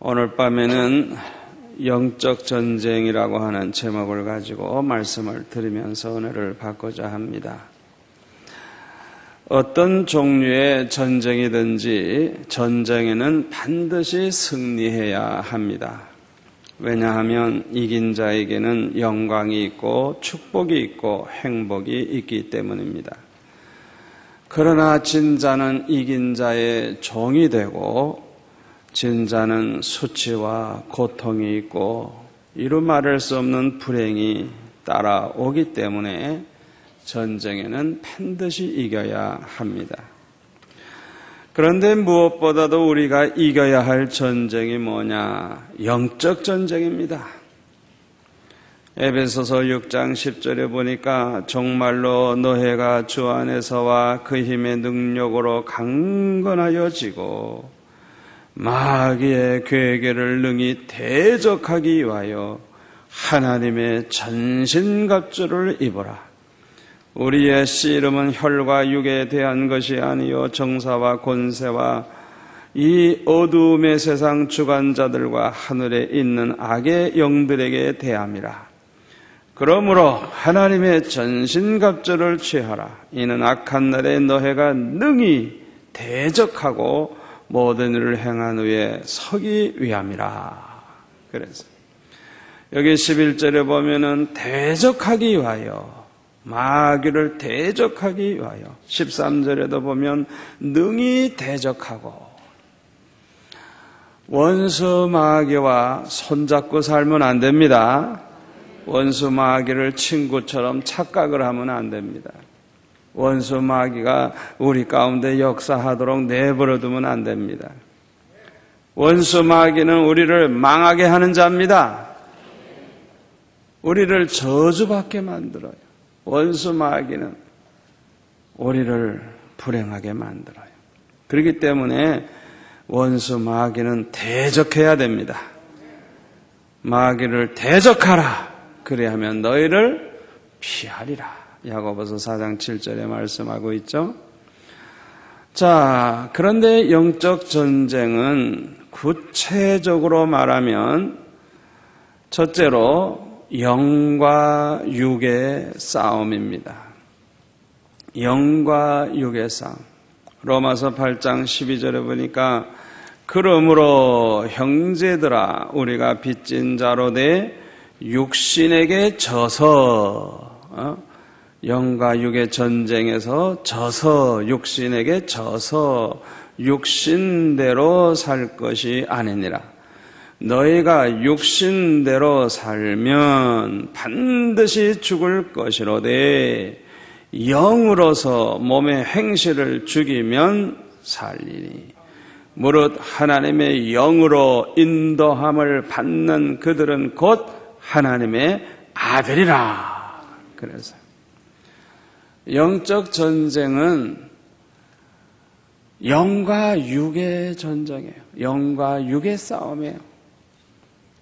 오늘 밤에는 영적 전쟁이라고 하는 제목을 가지고 말씀을 드리면서 은혜를 받고자 합니다. 어떤 종류의 전쟁이든지 전쟁에는 반드시 승리해야 합니다. 왜냐하면 이긴 자에게는 영광이 있고 축복이 있고 행복이 있기 때문입니다. 그러나 진자는 이긴 자의 종이 되고 진자는 수치와 고통이 있고 이루 말할 수 없는 불행이 따라오기 때문에 전쟁에는 반드시 이겨야 합니다. 그런데 무엇보다도 우리가 이겨야 할 전쟁이 뭐냐? 영적 전쟁입니다. 에베소서 6장 10절에 보니까 정말로 너희가 주 안에서와 그 힘의 능력으로 강건하여지고 마귀의 괴계를 능히 대적하기 위하여 하나님의 전신갑주를 입어라. 우리의 씨름은 혈과 육에 대한 것이 아니요 정사와 권세와 이 어두움의 세상 주관자들과 하늘에 있는 악의 영들에게 대함이라. 그러므로 하나님의 전신갑주를 취하라. 이는 악한 날에 너희가 능히 대적하고 모든 일을 행한 후에 서기 위함이라. 그래서 여기 11절에 보면은 대적하기 위하여, 마귀를 대적하기 위하여, 13절에도 보면 능히 대적하고, 원수 마귀와 손잡고 살면 안 됩니다. 원수 마귀를 친구처럼 착각을 하면 안 됩니다. 원수 마귀가 우리 가운데 역사하도록 내버려두면 안 됩니다. 원수 마귀는 우리를 망하게 하는 자입니다. 우리를 저주받게 만들어요. 원수 마귀는 우리를 불행하게 만들어요. 그렇기 때문에 원수 마귀는 대적해야 됩니다. 마귀를 대적하라. 그래야하면 너희를 피하리라. 야고보서 4장 7절에 말씀하고 있죠. 자, 그런데 영적 전쟁은 구체적으로 말하면 첫째로 영과 육의 싸움입니다. 영과 육의 싸움. 로마서 8장 12절에 보니까 그러므로 형제들아 우리가 빚진 자로 돼 육신에게 져서 영과 육의 전쟁에서 져서 육신에게 져서 육신대로 살 것이 아니니라. 너희가 육신대로 살면 반드시 죽을 것이로되 영으로서 몸의 행실을 죽이면 살리니 무릇 하나님의 영으로 인도함을 받는 그들은 곧 하나님의 아들이라. 그래서 영적 전쟁은 영과 육의 전쟁이에요. 영과 육의 싸움이에요.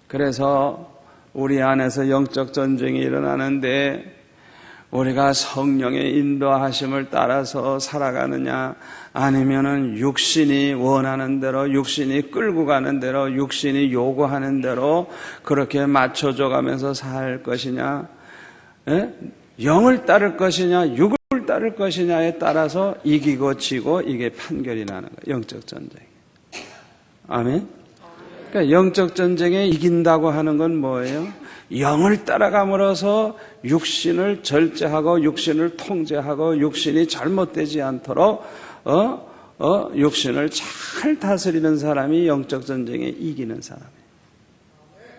그래서 우리 안에서 영적 전쟁이 일어나는데 우리가 성령의 인도하심을 따라서 살아가느냐 아니면은 육신이 원하는 대로 육신이 끌고 가는 대로 육신이 요구하는 대로 그렇게 맞춰줘 가면서 살 것이냐 영을 따를 것이냐 육을 따를 것이냐에 따라서 이기고 지고 이게 판결이 나는 거예요. 영적 전쟁. 아멘. 그러니까 영적 전쟁에 이긴다고 하는 건 뭐예요? 영을 따라감으로써 육신을 절제하고 육신을 통제하고 육신이 잘못되지 않도록 육신을 잘 다스리는 사람이 영적 전쟁에 이기는 사람이에요.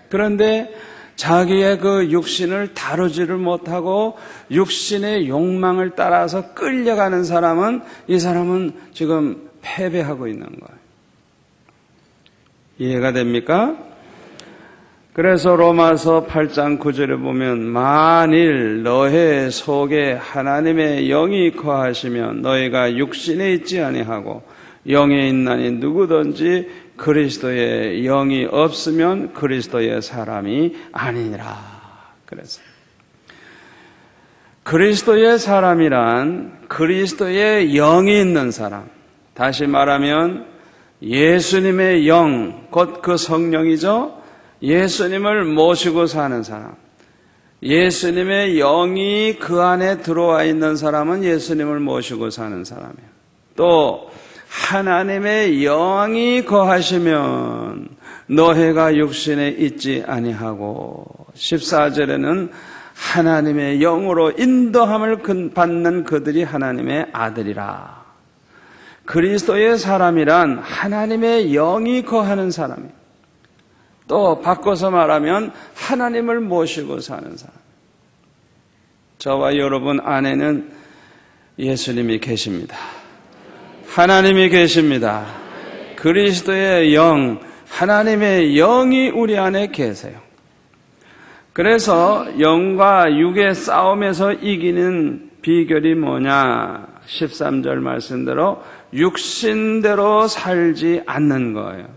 그런데 자기의 그 육신을 다루지를 못하고 육신의 욕망을 따라서 끌려가는 사람은 이 사람은 지금 패배하고 있는 거예요. 이해가 됩니까? 그래서 로마서 8장 9절에 보면 만일 너희 속에 하나님의 영이 거하시면 너희가 육신에 있지 아니하고 영에 있나니 누구든지 그리스도의 영이 없으면 그리스도의 사람이 아니니라. 그래서 그리스도의 사람이란 그리스도의 영이 있는 사람. 다시 말하면 예수님의 영, 곧 그 성령이죠. 예수님을 모시고 사는 사람, 예수님의 영이 그 안에 들어와 있는 사람은 예수님을 모시고 사는 사람이에요. 또 하나님의 영이 거하시면 너희가 육신에 있지 아니하고, 14절에는 하나님의 영으로 인도함을 받는 그들이 하나님의 아들이라. 그리스도의 사람이란 하나님의 영이 거하는 사람이에요. 또 바꿔서 말하면 하나님을 모시고 사는 사람. 저와 여러분 안에는 예수님이 계십니다. 하나님이 계십니다. 그리스도의 영, 하나님의 영이 우리 안에 계세요. 그래서 영과 육의 싸움에서 이기는 비결이 뭐냐? 13절 말씀대로 육신대로 살지 않는 거예요.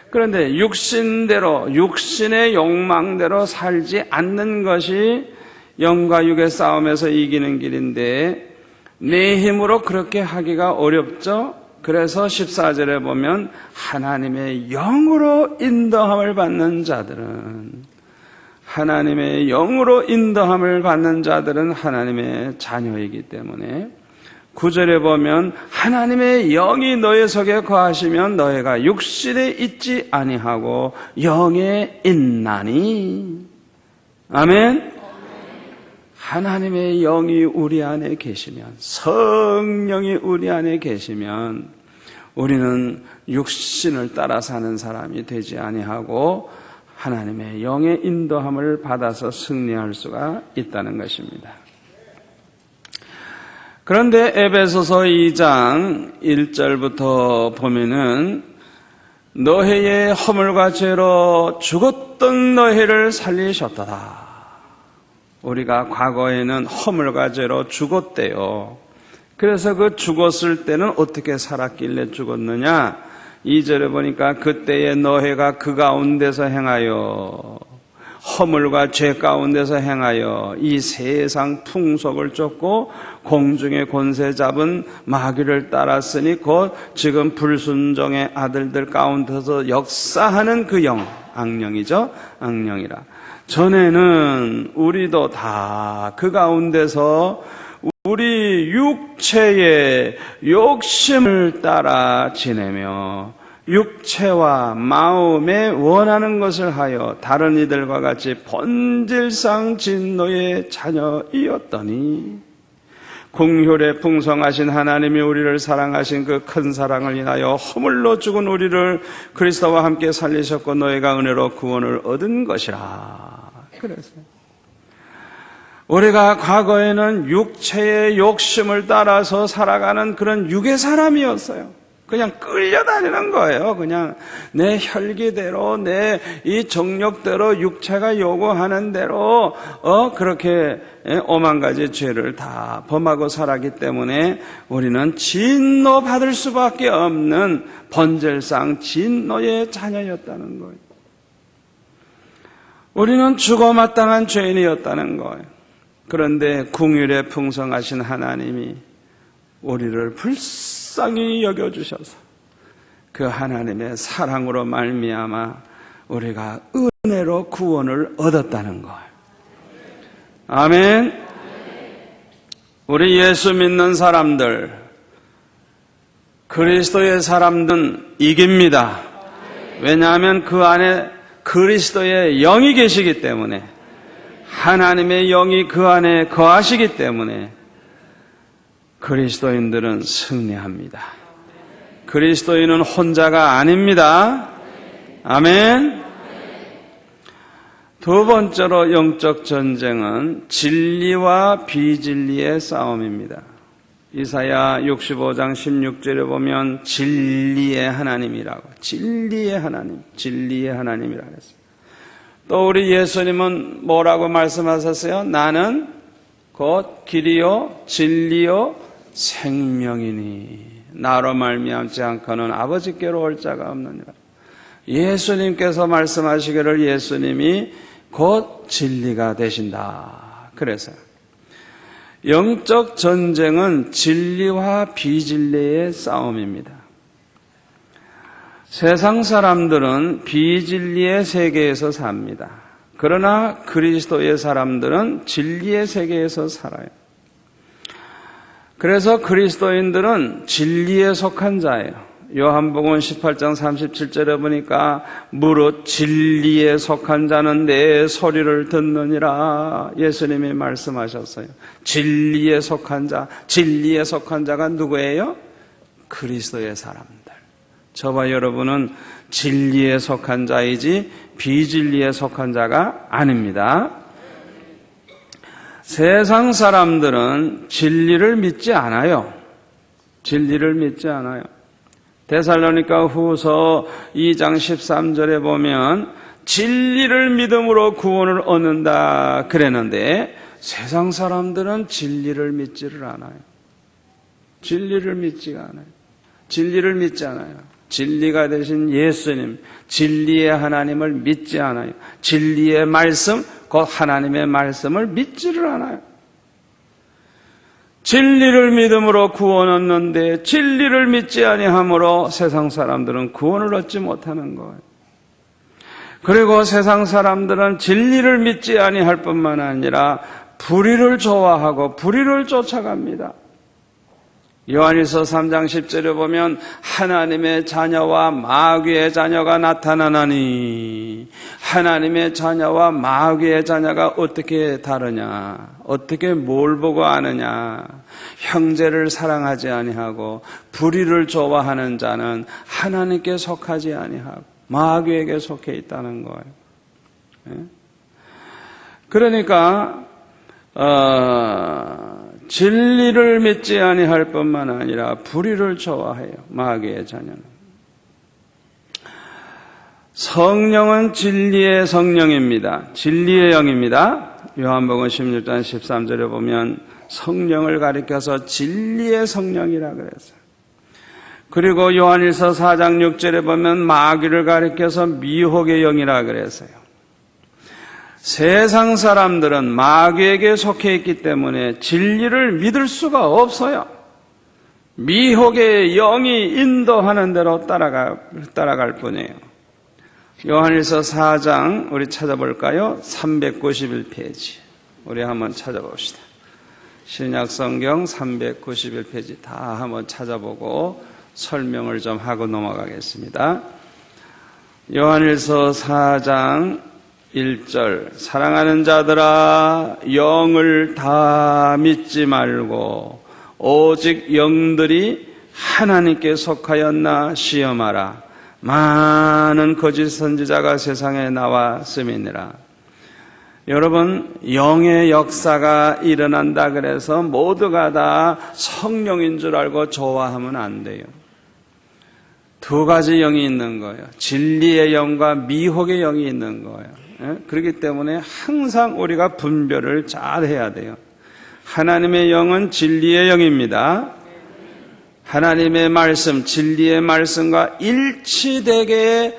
그런데 육신대로, 육신의 욕망대로 살지 않는 것이 영과 육의 싸움에서 이기는 길인데, 내 힘으로 그렇게 하기가 어렵죠? 그래서 14절에 보면 하나님의 영으로 인도함을 받는 자들은, 하나님의 영으로 인도함을 받는 자들은 하나님의 자녀이기 때문에, 9절에 보면 하나님의 영이 너희 속에 거하시면 너희가 육신에 있지 아니하고 영에 있나니. 아멘. 하나님의 영이 우리 안에 계시면, 성령이 우리 안에 계시면 우리는 육신을 따라 사는 사람이 되지 아니하고 하나님의 영의 인도함을 받아서 승리할 수가 있다는 것입니다. 그런데 에베소서 2장 1절부터 보면은 너희의 허물과 죄로 죽었던 너희를 살리셨도다. 우리가 과거에는 허물과 죄로 죽었대요. 그래서 그 죽었을 때는 어떻게 살았길래 죽었느냐? 2절에 보니까 그때에 너희가 그 가운데서 행하여, 허물과 죄 가운데서 행하여 이 세상 풍속을 쫓고 공중의 권세 잡은 마귀를 따랐으니 곧 지금 불순종의 아들들 가운데서 역사하는 그 영, 악령이죠. 악령이라. 전에는 우리도 다 그 가운데서 우리 육체의 욕심을 따라 지내며 육체와 마음에 원하는 것을 하여 다른 이들과 같이 본질상 진노의 자녀이었더니, 긍휼에 풍성하신 하나님이 우리를 사랑하신 그 큰 사랑을 인하여 허물로 죽은 우리를 그리스도와 함께 살리셨고 너희가 은혜로 구원을 얻은 것이라. 그래서 우리가 과거에는 육체의 욕심을 따라서 살아가는 그런 육의 사람이었어요. 그냥 끌려다니는 거예요. 그냥 내 혈기대로, 내 이 정욕대로, 육체가 요구하는 대로 그렇게 오만 가지 죄를 다 범하고 살았기 때문에 우리는 진노받을 수밖에 없는 본질상 진노의 자녀였다는 거예요. 우리는 죽어 마땅한 죄인이었다는 거예요. 그런데 긍휼에 풍성하신 하나님이 우리를 불쌍히 여겨주셔서 그 하나님의 사랑으로 말미암아 우리가 은혜로 구원을 얻었다는 거예요. 아멘. 우리 예수 믿는 사람들, 그리스도의 사람들은 이깁니다. 왜냐하면 그 안에 그리스도의 영이 계시기 때문에, 하나님의 영이 그 안에 거하시기 때문에 그리스도인들은 승리합니다. 그리스도인은 혼자가 아닙니다. 아멘. 두 번째로 영적 전쟁은 진리와 비진리의 싸움입니다. 이사야 65장 16절에 보면 진리의 하나님이라고, 진리의 하나님, 진리의 하나님이라고 했습니다. 또 우리 예수님은 뭐라고 말씀하셨어요? 나는 곧 길이요 진리요 생명이니 나로 말미암지 않고는 아버지께로 올 자가 없느니라. 예수님께서 말씀하시기를 예수님이 곧 진리가 되신다. 그래서 영적 전쟁은 진리와 비진리의 싸움입니다. 세상 사람들은 비진리의 세계에서 삽니다. 그러나 그리스도의 사람들은 진리의 세계에서 살아요. 그래서 그리스도인들은 진리에 속한 자예요. 요한복음 18장 37절에 보니까 무릇 진리에 속한 자는 내 소리를 듣느니라 예수님이 말씀하셨어요. 진리에 속한 자, 진리에 속한 자가 누구예요? 그리스도의 사람들. 저와 여러분은 진리에 속한 자이지 비진리에 속한 자가 아닙니다. 세상 사람들은 진리를 믿지 않아요. 진리를 믿지 않아요. 데살로니가 후서 2장 13절에 보면 진리를 믿음으로 구원을 얻는다 그랬는데 세상 사람들은 진리를 믿지를 않아요. 진리를 믿지가 않아요. 진리를 믿지 않아요. 진리가 되신 예수님, 진리의 하나님을 믿지 않아요. 진리의 말씀, 곧 하나님의 말씀을 믿지를 않아요. 진리를 믿음으로 구원 얻는데 진리를 믿지 아니함으로 세상 사람들은 구원을 얻지 못하는 거예요. 그리고 세상 사람들은 진리를 믿지 아니할 뿐만 아니라 불의를 좋아하고 불의를 쫓아갑니다. 요한일서 3장 10절에 보면 하나님의 자녀와 마귀의 자녀가 나타나나니 하나님의 자녀와 마귀의 자녀가 어떻게 다르냐? 어떻게 뭘 보고 아느냐? 형제를 사랑하지 아니하고 불의를 좋아하는 자는 하나님께 속하지 아니하고 마귀에게 속해 있다는 거예요. 그러니까 진리를 믿지 아니할 뿐만 아니라 불의를 좋아해요. 마귀의 자녀는. 성령은 진리의 성령입니다. 진리의 영입니다. 요한복음 16장 13절에 보면 성령을 가리켜서 진리의 성령이라 그랬어요. 그리고 요한일서 4장 6절에 보면 마귀를 가리켜서 미혹의 영이라 그랬어요. 세상 사람들은 마귀에게 속해 있기 때문에 진리를 믿을 수가 없어요. 미혹의 영이 인도하는 대로 따라갈 뿐이에요. 요한일서 4장 우리 찾아볼까요? 391페이지 우리 한번 찾아봅시다. 신약성경 391페이지 다 한번 찾아보고 설명을 좀 하고 넘어가겠습니다. 요한일서 4장 1절 사랑하는 자들아 영을 다 믿지 말고 오직 영들이 하나님께 속하였나 시험하라. 많은 거짓 선지자가 세상에 나왔음이니라. 여러분 영의 역사가 일어난다 그래서 모두가 다 성령인 줄 알고 좋아하면 안 돼요. 두 가지 영이 있는 거예요. 진리의 영과 미혹의 영이 있는 거예요. 그렇기 때문에 항상 우리가 분별을 잘 해야 돼요. 하나님의 영은 진리의 영입니다. 하나님의 말씀, 진리의 말씀과 일치되게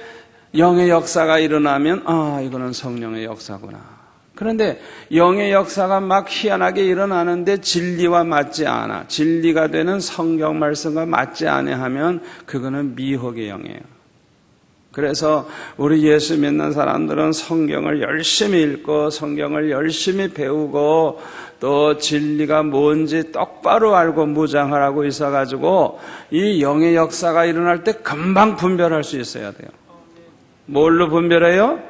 영의 역사가 일어나면 이거는 성령의 역사구나. 그런데 영의 역사가 막 희한하게 일어나는데 진리와 맞지 않아. 진리가 되는 성경 말씀과 맞지 않으면 그거는 미혹의 영이에요. 그래서 우리 예수 믿는 사람들은 성경을 열심히 읽고 성경을 열심히 배우고 또 진리가 뭔지 똑바로 알고 무장하고 있어가지고 이 영의 역사가 일어날 때 금방 분별할 수 있어야 돼요. 뭘로 분별해요?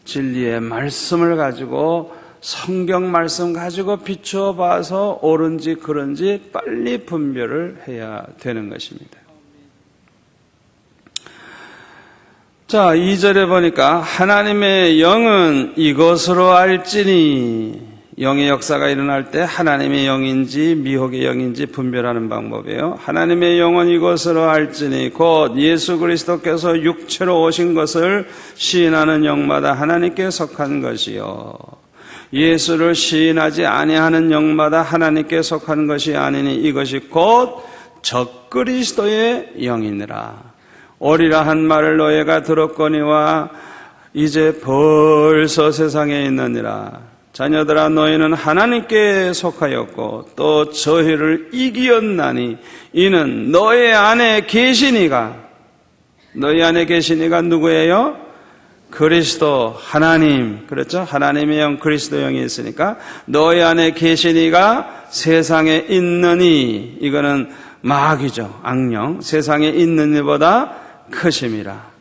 진리의 말씀을 가지고 성경 말씀 가지고 비추어 봐서 옳은지 그른지 빨리 분별을 해야 되는 것입니다. 자, 2절에 보니까 하나님의 영은 이것으로 알지니 영의 역사가 일어날 때 하나님의 영인지 미혹의 영인지 분별하는 방법이에요. 하나님의 영은 이것으로 알지니 곧 예수 그리스도께서 육체로 오신 것을 시인하는 영마다 하나님께 속한 것이요 예수를 시인하지 아니하는 영마다 하나님께 속한 것이 아니니 이것이 곧 적그리스도의 영이니라. 오리라 한 말을 너희가 들었거니와 이제 벌써 세상에 있느니라. 자녀들아 너희는 하나님께 속하였고 또 저희를 이기었나니 이는 너희 안에 계시니가 너희 안에 계신 이가 누구예요? 그리스도, 하나님. 그렇죠? 하나님의 영, 그리스도 영이 있으니까 너희 안에 계신 이가 세상에 있느니, 이거는 마귀죠. 악령. 세상에 있는 이보다 크심이라.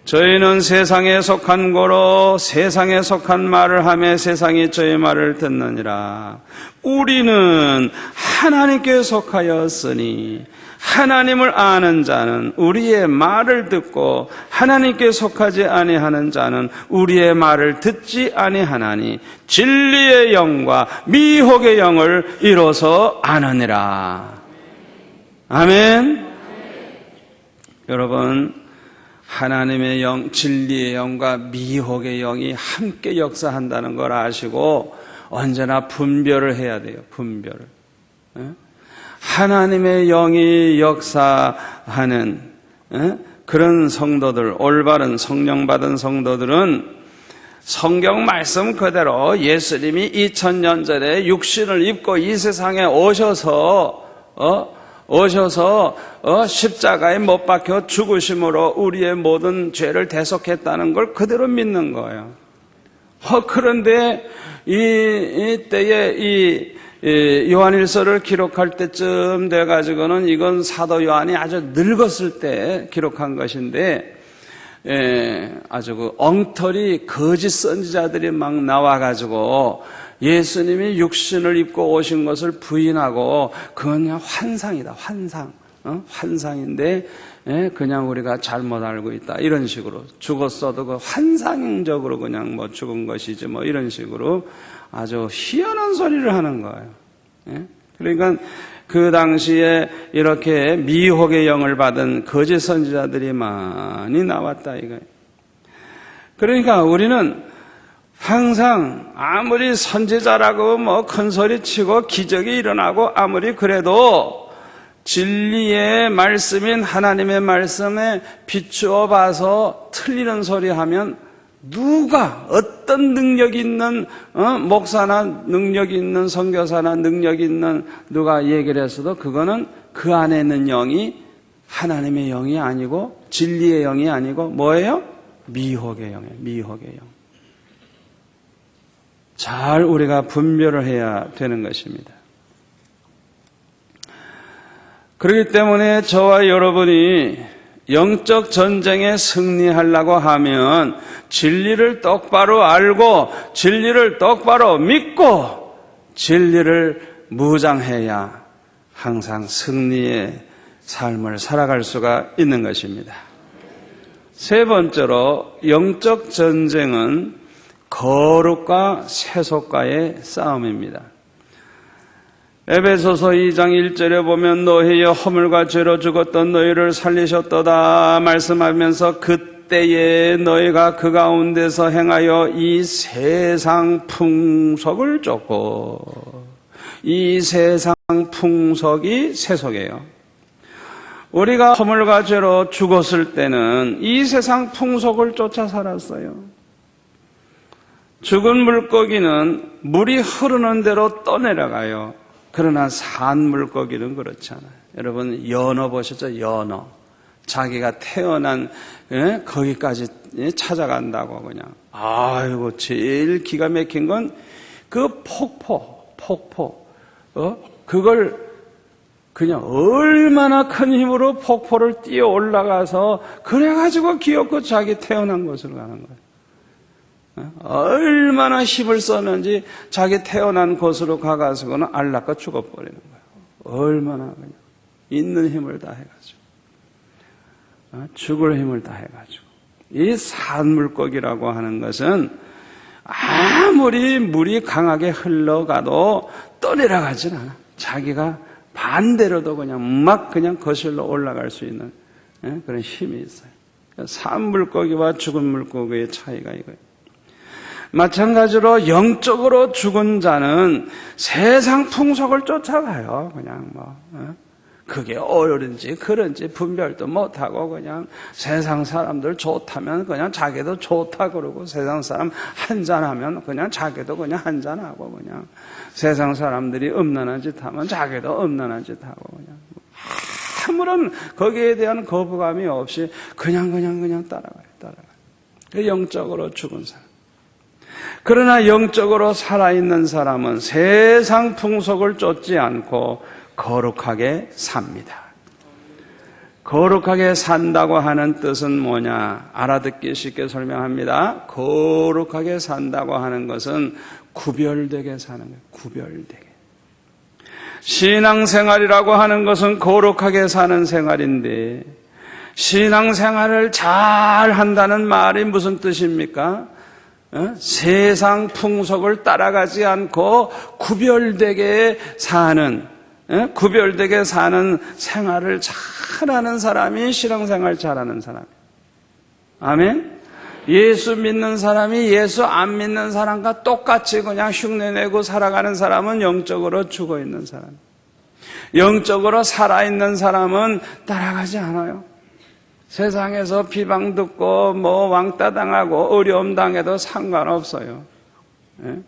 저희는 세상에 속한 고로 세상에 속한 말을 하며 세상이 저희 말을 듣느니라. 우리는 하나님께 속하였으니 하나님을 아는 자는 우리의 말을 듣고 하나님께 속하지 아니하는 자는 우리의 말을 듣지 아니하나니 진리의 영과 미혹의 영을 이로써 아느니라. 아멘. 여러분, 하나님의 영, 진리의 영과 미혹의 영이 함께 역사한다는 걸 아시고 언제나 분별을 해야 돼요. 분별을. 하나님의 영이 역사하는 그런 성도들, 올바른 성령 받은 성도들은 성경 말씀 그대로 예수님이 2000년 전에 육신을 입고 이 세상에 오셔서 십자가에 못 박혀 죽으심으로 우리의 모든 죄를 대속했다는 걸 그대로 믿는 거예요. 그런데 이때에 요한일서를 기록할 때쯤 돼가지고는 이건 사도 요한이 아주 늙었을 때 기록한 것인데, 아주 그 엉터리 거짓 선지자들이 막 나와가지고 예수님이 육신을 입고 오신 것을 부인하고 그건 그냥 환상이다, 환상. 환상인데 그냥 우리가 잘못 알고 있다, 이런 식으로 죽었어도 그 환상적으로 그냥 뭐 죽은 것이지 뭐 이런 식으로 아주 희한한 소리를 하는 거예요. 그러니까 그 당시에 이렇게 미혹의 영을 받은 거짓 선지자들이 많이 나왔다 이거예요. 그러니까 우리는 항상 아무리 선지자라고 뭐 큰 소리 치고 기적이 일어나고 아무리 그래도 진리의 말씀인 하나님의 말씀에 비추어 봐서 틀리는 소리 하면 누가 어떤 능력 있는 목사나 능력 있는 선교사나 능력 있는 누가 얘기를 했어도 그거는 그 안에 있는 영이 하나님의 영이 아니고 진리의 영이 아니고 뭐예요? 미혹의 영이에요. 미혹의 영. 잘 우리가 분별을 해야 되는 것입니다. 그렇기 때문에 저와 여러분이 영적 전쟁에 승리하려고 하면 진리를 똑바로 알고 진리를 똑바로 믿고 진리를 무장해야 항상 승리의 삶을 살아갈 수가 있는 것입니다. 세 번째로 영적 전쟁은 거룩과 세속과의 싸움입니다. 에베소서 2장 1절에 보면 너희의 허물과 죄로 죽었던 너희를 살리셨도다 말씀하면서 그때에 너희가 그 가운데서 행하여 이 세상 풍속을 쫓고, 이 세상 풍속이 세속이에요. 우리가 허물과 죄로 죽었을 때는 이 세상 풍속을 쫓아 살았어요. 죽은 물고기는 물이 흐르는 대로 떠내려가요. 그러나 산 물고기는 그렇지 않아요. 여러분 연어 보셨죠? 연어. 자기가 태어난 거기까지 찾아간다고 그냥. 아이고 제일 기가 막힌 건 그 폭포. 그걸 그냥 얼마나 큰 힘으로 폭포를 뛰어 올라가서 그래가지고 기어코 자기 태어난 곳으로 가는 거예요. 얼마나 힘을 썼는지 자기 태어난 곳으로 가가지고는 안락가 죽어버리는 거예요. 얼마나 그냥 있는 힘을 다 해가지고, 죽을 힘을 다 해가지고. 이 산물고기라고 하는 것은 아무리 물이 강하게 흘러가도 떠내려가진 않아. 자기가 반대로도 그냥 거슬러 올라갈 수 있는 그런 힘이 있어요. 산물고기와 죽은 물고기의 차이가 이거예요. 마찬가지로 영적으로 죽은 자는 세상 풍속을 쫓아가요. 그냥 그게 옳은지 그런지 분별도 못하고 그냥 세상 사람들 좋다면 그냥 자기도 좋다 그러고, 세상 사람 한잔하면 그냥 자기도 그냥 한잔하고, 그냥 세상 사람들이 음란한 짓 하면 자기도 음란한 짓 하고, 그냥 아무런 거기에 대한 거부감이 없이 그냥 따라가요. 그 영적으로 죽은 사람. 그러나 영적으로 살아있는 사람은 세상 풍속을 쫓지 않고 거룩하게 삽니다. 거룩하게 산다고 하는 뜻은 뭐냐? 알아듣기 쉽게 설명합니다. 거룩하게 산다고 하는 것은 구별되게 사는 거예요. 구별되게. 신앙생활이라고 하는 것은 거룩하게 사는 생활인데, 신앙생활을 잘 한다는 말이 무슨 뜻입니까? 세상 풍속을 따라가지 않고 구별되게 사는 생활을 잘하는 사람이 신앙생활 잘하는 사람이에요. 아멘? 예수 믿는 사람이 예수 안 믿는 사람과 똑같이 그냥 흉내내고 살아가는 사람은 영적으로 죽어있는 사람. 영적으로 살아있는 사람은 따라가지 않아요. 세상에서 비방 듣고 왕따 당하고 어려움 당해도 상관없어요. 예?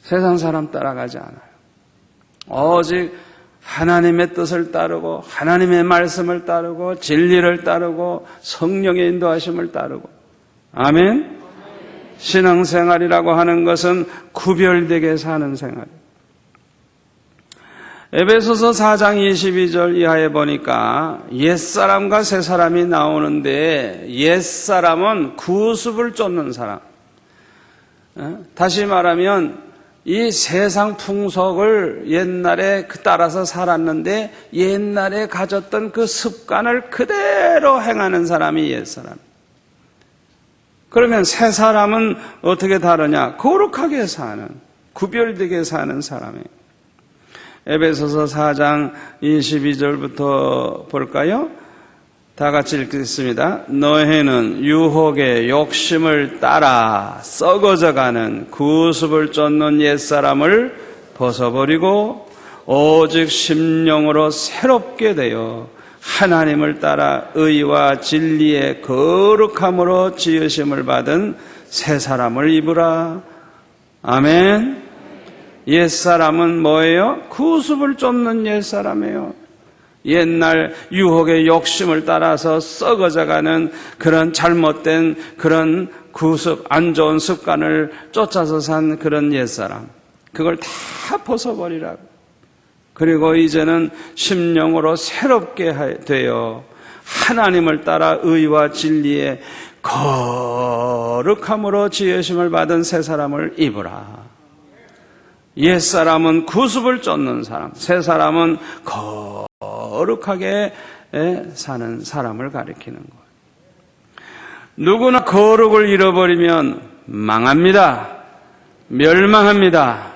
세상 사람 따라가지 않아요. 오직 하나님의 뜻을 따르고 하나님의 말씀을 따르고 진리를 따르고 성령의 인도하심을 따르고. 아멘. 신앙생활이라고 하는 것은 구별되게 사는 생활이에요. 에베소서 4장 22절 이하에 보니까 옛사람과 새사람이 나오는데, 옛사람은 구습을 쫓는 사람. 다시 말하면 이 세상 풍속을 옛날에 따라서 살았는데 옛날에 가졌던 그 습관을 그대로 행하는 사람이 옛사람. 그러면 새사람은 어떻게 다르냐? 거룩하게 사는, 구별되게 사는 사람이에요. 에베소서 4장 22절부터 볼까요? 다 같이 읽겠습니다. 너희는 유혹의 욕심을 따라 썩어져가는 구습을 쫓는 옛사람을 벗어버리고 오직 심령으로 새롭게 되어 하나님을 따라 의와 진리의 거룩함으로 지으심을 받은 새 사람을 입으라. 아멘. 옛사람은 뭐예요? 구습을 쫓는 옛사람이에요. 옛날 유혹의 욕심을 따라서 썩어져가는 그런 잘못된 그런 구습, 안 좋은 습관을 쫓아서 산 그런 옛사람, 그걸 다 벗어버리라고. 그리고 이제는 심령으로 새롭게 되어 하나님을 따라 의와 진리의 거룩함으로 지으심을 받은 새 사람을 입으라. 옛사람은 구습을 쫓는 사람, 새 사람은 거룩하게 사는 사람을 가리키는 거예요. 누구나 거룩을 잃어버리면 망합니다. 멸망합니다.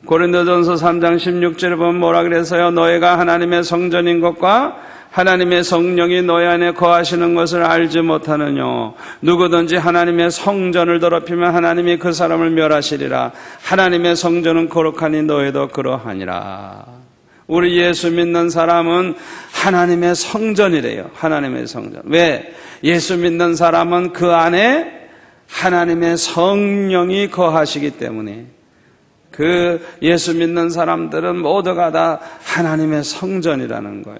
고린도전서 3장 16절에 보면 뭐라 그래서요? 너희가 하나님의 성전인 것과 하나님의 성령이 너희 안에 거하시는 것을 알지 못하느뇨. 누구든지 하나님의 성전을 더럽히면 하나님이 그 사람을 멸하시리라. 하나님의 성전은 거룩하니 너희도 그러하니라. 우리 예수 믿는 사람은 하나님의 성전이래요. 하나님의 성전. 왜? 예수 믿는 사람은 그 안에 하나님의 성령이 거하시기 때문에, 그 예수 믿는 사람들은 모두가 다 하나님의 성전이라는 거예요.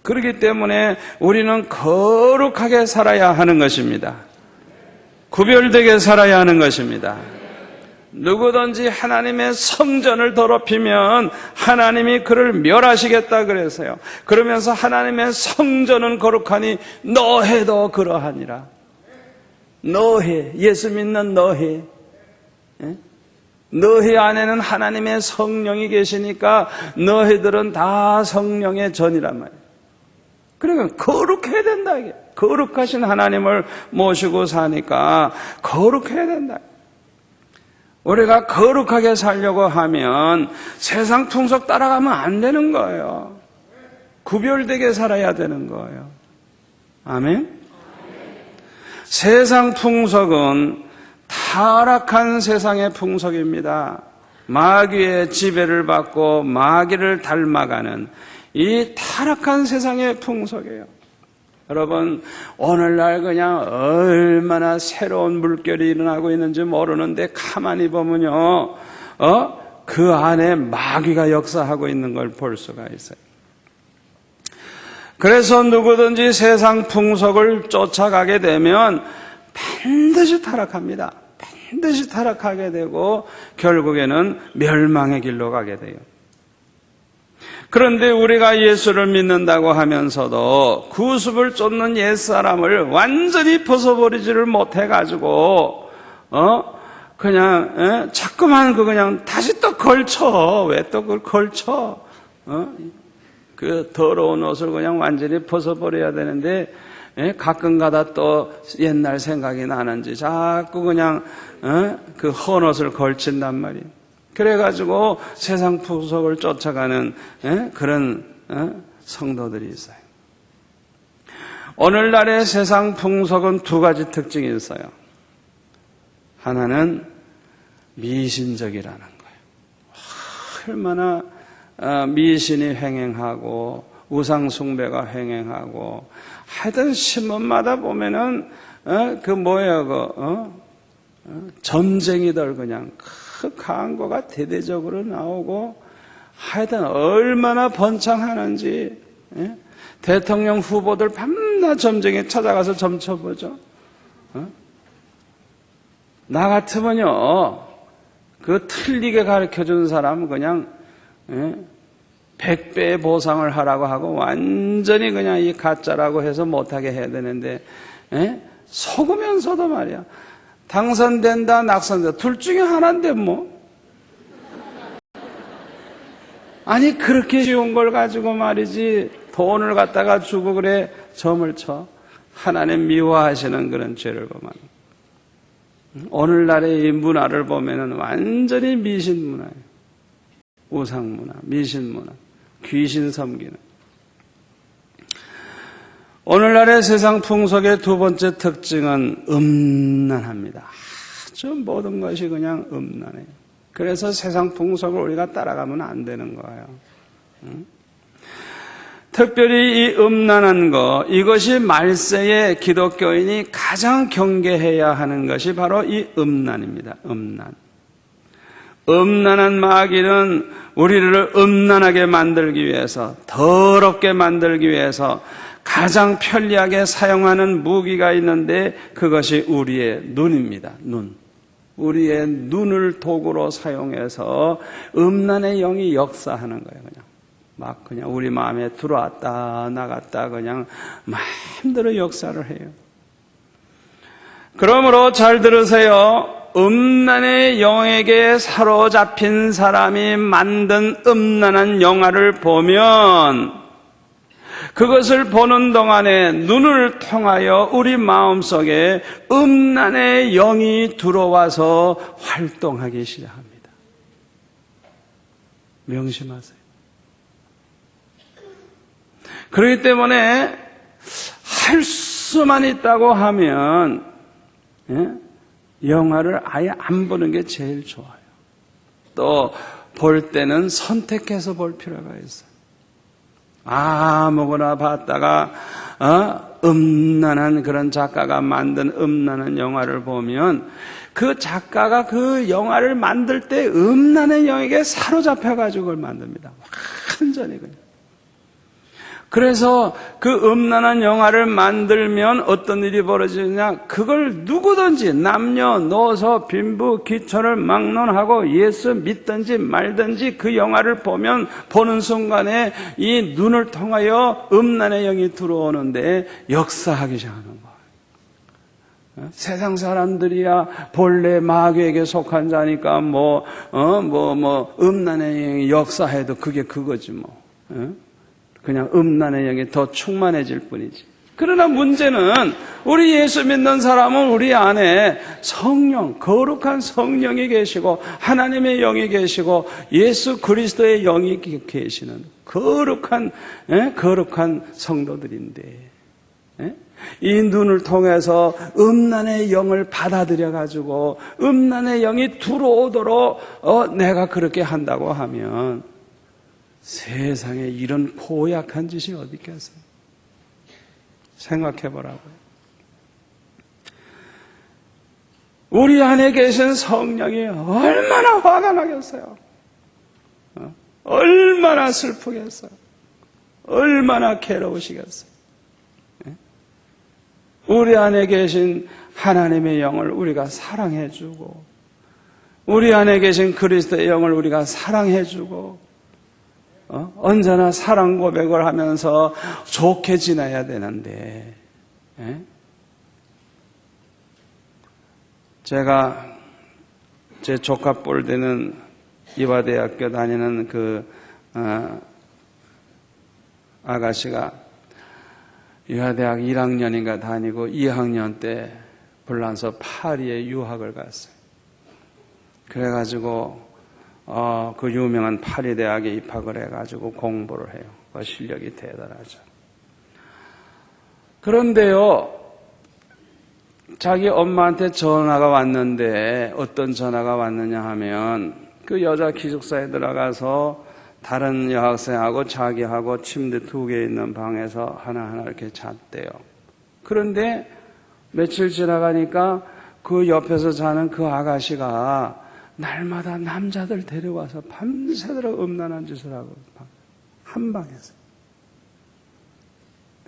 그렇기 때문에 우리는 거룩하게 살아야 하는 것입니다. 구별되게 살아야 하는 것입니다. 누구든지 하나님의 성전을 더럽히면 하나님이 그를 멸하시겠다 그래서요. 그러면서 하나님의 성전은 거룩하니 너희도 그러하니라. 너희, 예수 믿는 너희, 너희 안에는 하나님의 성령이 계시니까 너희들은 다 성령의 전이란 말이에요. 그러니까 거룩해야 된다. 이게. 거룩하신 하나님을 모시고 사니까 거룩해야 된다. 우리가 거룩하게 살려고 하면 세상 풍속 따라가면 안 되는 거예요. 구별되게 살아야 되는 거예요. 아멘? 세상 풍속은 타락한 세상의 풍속입니다. 마귀의 지배를 받고 마귀를 닮아가는 이 타락한 세상의 풍속이에요. 여러분, 오늘날 그냥 얼마나 새로운 물결이 일어나고 있는지 모르는데 가만히 보면요, 그 안에 마귀가 역사하고 있는 걸 볼 수가 있어요. 그래서 누구든지 세상 풍속을 쫓아가게 되면 반드시 타락합니다. 반드시 타락하게 되고 결국에는 멸망의 길로 가게 돼요. 그런데 우리가 예수를 믿는다고 하면서도 구습을 쫓는 옛사람을 완전히 벗어버리지를 못해가지고 그냥 자꾸만 그냥 다시 또 걸쳐. 왜 또 그걸 걸쳐? 그 더러운 옷을 그냥 완전히 벗어버려야 되는데 가끔가다 또 옛날 생각이 나는지 자꾸 그냥 그 헌 옷을 걸친단 말이에요. 그래가지고 세상 풍속을 쫓아가는 그런 성도들이 있어요. 오늘날의 세상 풍속은 두 가지 특징이 있어요. 하나는 미신적이라는 거예요. 얼마나 미신이 횡행하고 우상 숭배가 횡행하고 하여튼 신문마다 보면은 그 뭐예요 전쟁이들 그냥 그 광고가 대대적으로 나오고 하여튼 얼마나 번창하는지 대통령 후보들 밤낮 점쟁이 찾아가서 점쳐보죠. 나 같으면요 그 틀리게 가르쳐준 사람은 그냥 100배의 보상을 하라고 하고 완전히 그냥 이 가짜라고 해서 못하게 해야 되는데 속으면서도 말이야 당선된다 낙선된다 둘 중에 하나인데 뭐 아니 그렇게 쉬운 걸 가지고 말이지 돈을 갖다가 주고 그래 점을 쳐. 하나님 미워하시는 그런 죄를 범하는. 오늘날의 이 문화를 보면은 완전히 미신 문화예요. 우상 문화, 미신 문화, 귀신 섬기는. 오늘날의 세상 풍속의 두 번째 특징은 음란합니다. 아주 모든 것이 그냥 음란해요. 그래서 세상 풍속을 우리가 따라가면 안 되는 거예요. 특별히 이 음란한 거, 이것이 말세에 기독교인이 가장 경계해야 하는 것이 바로 이 음란입니다. 음란. 음란한 마귀는 우리를 음란하게 만들기 위해서, 더럽게 만들기 위해서 가장 편리하게 사용하는 무기가 있는데 그것이 우리의 눈입니다. 눈. 우리의 눈을 도구로 사용해서 음란의 영이 역사하는 거예요. 그냥 그냥 우리 마음에 들어왔다 나갔다 그냥 마음대로 역사를 해요. 그러므로 잘 들으세요. 음란의 영에게 사로잡힌 사람이 만든 음란한 영화를 보면 그것을 보는 동안에 눈을 통하여 우리 마음속에 음란의 영이 들어와서 활동하기 시작합니다. 명심하세요. 그렇기 때문에 할 수만 있다고 하면 영화를 아예 안 보는 게 제일 좋아요. 또 볼 때는 선택해서 볼 필요가 있어요. 아무거나 봤다가 음란한 그런 작가가 만든 음란한 영화를 보면 그 작가가 그 영화를 만들 때 음란의 영에게 사로잡혀가지고 그걸 만듭니다. 완전히 그냥. 그래서 그 음란한 영화를 만들면 어떤 일이 벌어지느냐, 그걸 누구든지 남녀노소 빈부 귀천을 막론하고 예수 믿든지 말든지 그 영화를 보는 순간에 이 눈을 통하여 음란의 영이 들어오는데 역사하기 시작하는 거예요. 세상 사람들이야 본래 마귀에게 속한 자니까 음란의 영이 역사해도 그게 그거지 뭐. 그냥 음란의 영이 더 충만해질 뿐이지. 그러나 문제는 우리 예수 믿는 사람은 우리 안에 성령, 거룩한 성령이 계시고 하나님의 영이 계시고 예수 그리스도의 영이 계시는 거룩한 성도들인데 이 눈을 통해서 음란의 영을 받아들여 가지고 음란의 영이 들어오도록 내가 그렇게 한다고 하면 세상에 이런 고약한 짓이 어디 있겠어요? 생각해 보라고요. 우리 안에 계신 성령이 얼마나 화가 나겠어요? 얼마나 슬프겠어요? 얼마나 괴로우시겠어요. 우리 안에 계신 하나님의 영을 우리가 사랑해주고, 우리 안에 계신 그리스도의 영을 우리가 사랑해주고, 언제나 사랑 고백을 하면서 좋게 지내야 되는데, 제가 제 조카 볼 때는 이화대학교 다니는 아가씨가 이화대학 1학년인가 다니고 2학년 때 불란서 파리에 유학을 갔어요. 그래가지고 그 유명한 파리 대학에 입학을 해가지고 공부를 해요. 그 실력이 대단하죠. 그런데요, 자기 엄마한테 전화가 왔는데 어떤 전화가 왔느냐 하면 그 여자 기숙사에 들어가서 다른 여학생하고 자기하고 침대 2개 있는 방에서 하나하나 이렇게 잤대요. 그런데 며칠 지나가니까 그 옆에서 자는 그 아가씨가 날마다 남자들 데려와서 밤새도록 음란한 짓을 하고 한 방에서.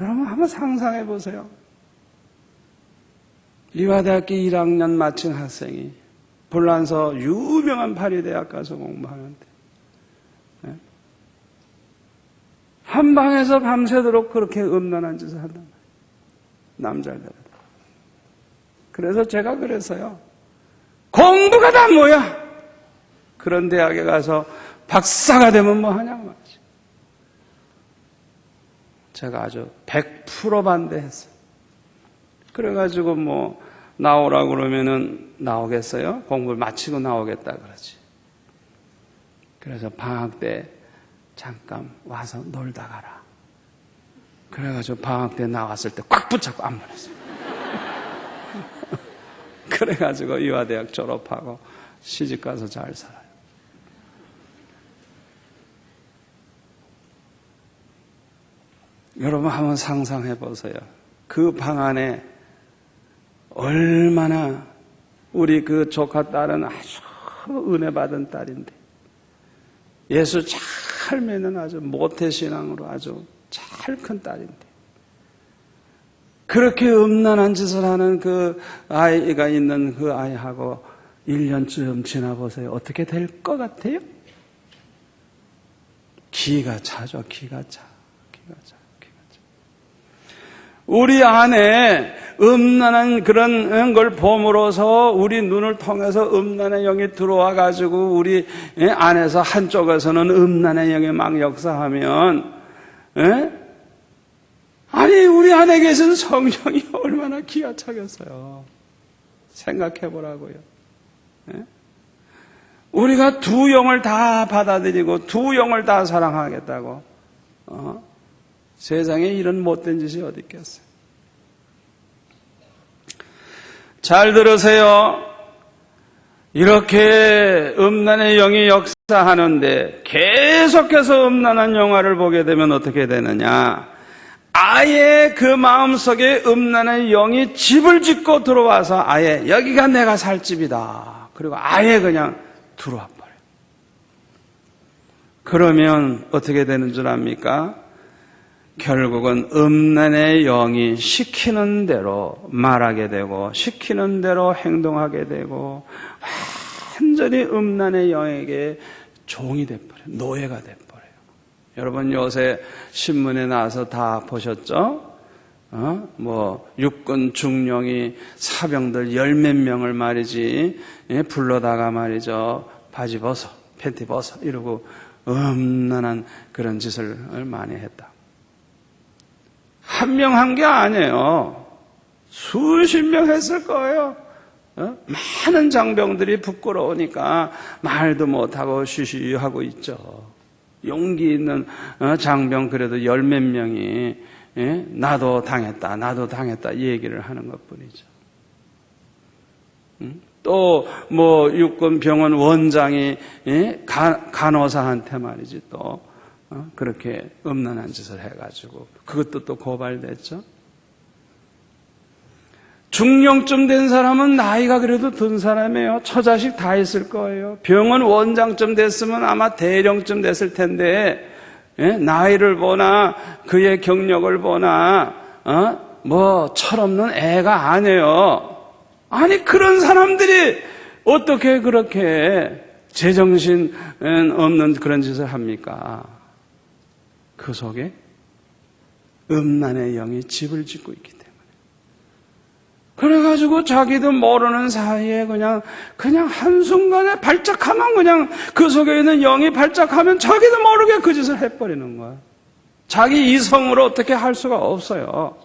여러분 한번 상상해 보세요. 이화대학교 1학년 마친 학생이 불란서 유명한 파리 대학 가서 공부하는데 한 방에서 밤새도록 그렇게 음란한 짓을 한단 말이에요. 남자들. 그래서 제가 그래서요. 공부가 다 뭐야? 그런 대학에 가서 박사가 되면 뭐 하냐고 말이죠. 제가 아주 100% 반대했어요. 그래가지고 뭐 나오라고 그러면은 나오겠어요? 공부를 마치고 나오겠다 그러지. 그래서 방학 때 잠깐 와서 놀다 가라. 그래가지고 방학 때 나왔을 때 꽉 붙잡고 안 보냈어요. 그래가지고 이화대학 졸업하고 시집가서 잘 살아요. 여러분 한번 상상해 보세요. 그 방 안에 얼마나 우리 그 조카 딸은 아주 은혜 받은 딸인데 예수 잘 믿는 아주 모태신앙으로 아주 잘 큰 딸인데 그렇게 음란한 짓을 하는 그 아이가 있는 그 아이하고 1년쯤 지나보세요. 어떻게 될 것 같아요? 기가 차죠. 기가 차. 우리 안에 음란한 그런 걸 봄으로써 우리 눈을 통해서 음란의 영이 들어와 가지고 우리 안에서 한쪽에서는 음란의 영이 막 역사하면 아니 우리 안에 계신 성령이 얼마나 기가 차겠어요. 생각해 보라고요. 우리가 두 영을 다 받아들이고 두 영을 다 사랑하겠다고 세상에 이런 못된 짓이 어디 있겠어요. 잘 들으세요. 이렇게 음란의 영이 역사하는데 계속해서 음란한 영화를 보게 되면 어떻게 되느냐. 아예 그 마음속에 음란의 영이 집을 짓고 들어와서 아예 여기가 내가 살 집이다. 그리고 아예 그냥 들어와 버려요. 그러면 어떻게 되는 줄 압니까? 결국은 음란의 영이 시키는 대로 말하게 되고 시키는 대로 행동하게 되고 완전히 음란의 영에게 종이 돼버려요. 노예가 돼버려요. 여러분 요새 신문에 나와서 다 보셨죠? 육군 중령이 사병들 10몇 명을 말이지 불러다가 말이죠. 바지 벗어, 팬티 벗어 이러고 음란한 그런 짓을 많이 했다. 한 명 한 게 아니에요. 수십 명 했을 거예요. 많은 장병들이 부끄러우니까 말도 못하고 쉬쉬하고 있죠. 용기 있는 장병 그래도 10몇 명이 나도 당했다 이 얘기를 하는 것뿐이죠. 또 뭐 육군 병원 원장이 간호사한테 말이지 또 그렇게 음란한 짓을 해가지고 그것도 또 고발됐죠. 중령쯤 된 사람은 나이가 그래도 든 사람이에요. 처자식 다 있을 거예요. 병원 원장쯤 됐으면 아마 대령쯤 됐을 텐데 나이를 보나 그의 경력을 보나 뭐 철없는 애가 아니에요. 아니 그런 사람들이 어떻게 그렇게 제정신 없는 그런 짓을 합니까? 그 속에 음란의 영이 집을 짓고 있기 때문에. 그래가지고 자기도 모르는 사이에 그냥 한순간에 발작하면 그냥 그 속에 있는 영이 발작하면 자기도 모르게 그 짓을 해버리는 거야. 자기 이성으로 어떻게 할 수가 없어요.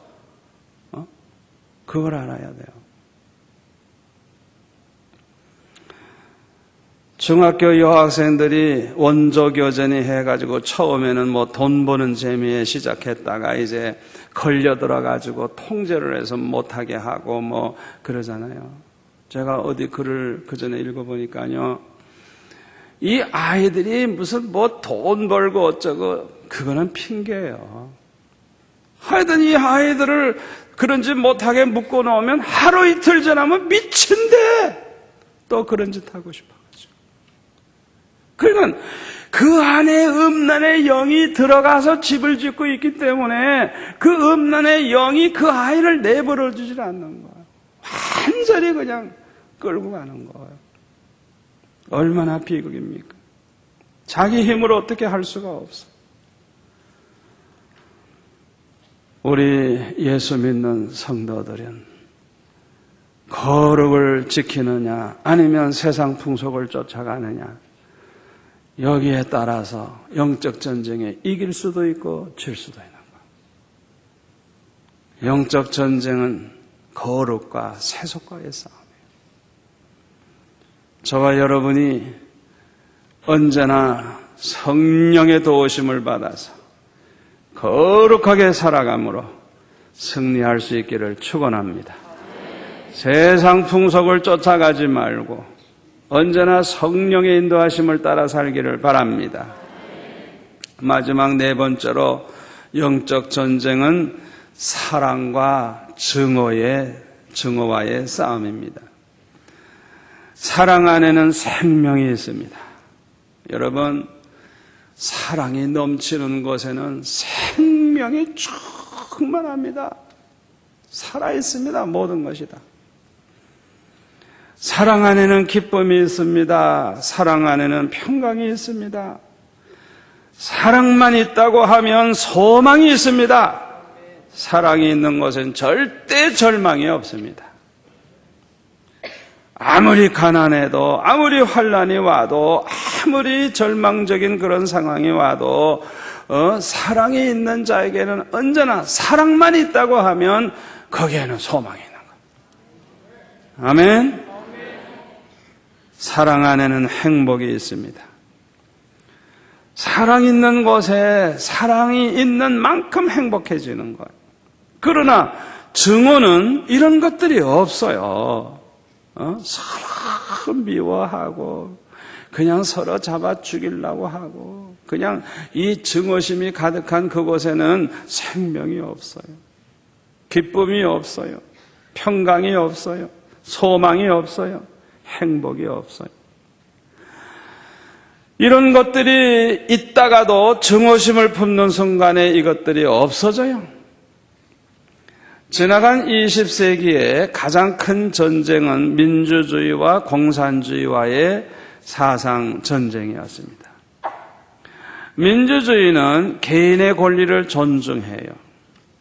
그걸 알아야 돼요. 중학교 여학생들이 원조교전이 해가지고 처음에는 뭐 돈 버는 재미에 시작했다가 이제 걸려들어가지고 통제를 해서 못하게 하고 뭐 그러잖아요. 제가 어디 글을 그 전에 읽어보니까요. 이 아이들이 무슨 뭐 돈 벌고 어쩌고 그거는 핑계예요. 하여튼 이 아이들을 그런 짓 못하게 묶어놓으면 하루 이틀 지나면 미친데 또 그런 짓 하고 싶어. 그러니까 그 안에 음란의 영이 들어가서 집을 짓고 있기 때문에 그 음란의 영이 그 아이를 내버려 주질 않는 거예요. 완전히 그냥 끌고 가는 거예요. 얼마나 비극입니까? 자기 힘으로 어떻게 할 수가 없어. 우리 예수 믿는 성도들은 거룩을 지키느냐 아니면 세상 풍속을 쫓아가느냐 여기에 따라서 영적 전쟁에 이길 수도 있고 질 수도 있는 거예요. 영적 전쟁은 거룩과 세속과의 싸움이에요. 저와 여러분이 언제나 성령의 도우심을 받아서 거룩하게 살아감으로 승리할 수 있기를 축원합니다. 세상 풍속을 쫓아가지 말고 언제나 성령의 인도하심을 따라 살기를 바랍니다. 마지막 네 번째로 영적 전쟁은 사랑과 증오와의 싸움입니다. 사랑 안에는 생명이 있습니다. 여러분, 사랑이 넘치는 곳에는 생명이 충만합니다. 살아있습니다. 모든 것이 다. 사랑 안에는 기쁨이 있습니다. 사랑 안에는 평강이 있습니다. 사랑만 있다고 하면 소망이 있습니다. 사랑이 있는 곳엔 절대 절망이 없습니다. 아무리 가난해도, 아무리 환난이 와도, 아무리 절망적인 그런 상황이 와도 사랑이 있는 자에게는 언제나 사랑만 있다고 하면 거기에는 소망이 있는 거예요. 아멘. 사랑 안에는 행복이 있습니다. 사랑 있는 곳에 사랑이 있는 만큼 행복해지는 거예요. 그러나 증오는 이런 것들이 없어요. 서로 미워하고 그냥 서로 잡아 죽이려고 하고 그냥 이 증오심이 가득한 그곳에는 생명이 없어요. 기쁨이 없어요. 평강이 없어요. 소망이 없어요. 행복이 없어요. 이런 것들이 있다가도 증오심을 품는 순간에 이것들이 없어져요. 지나간 20세기에 가장 큰 전쟁은 민주주의와 공산주의와의 사상 전쟁이었습니다. 민주주의는 개인의 권리를 존중해요.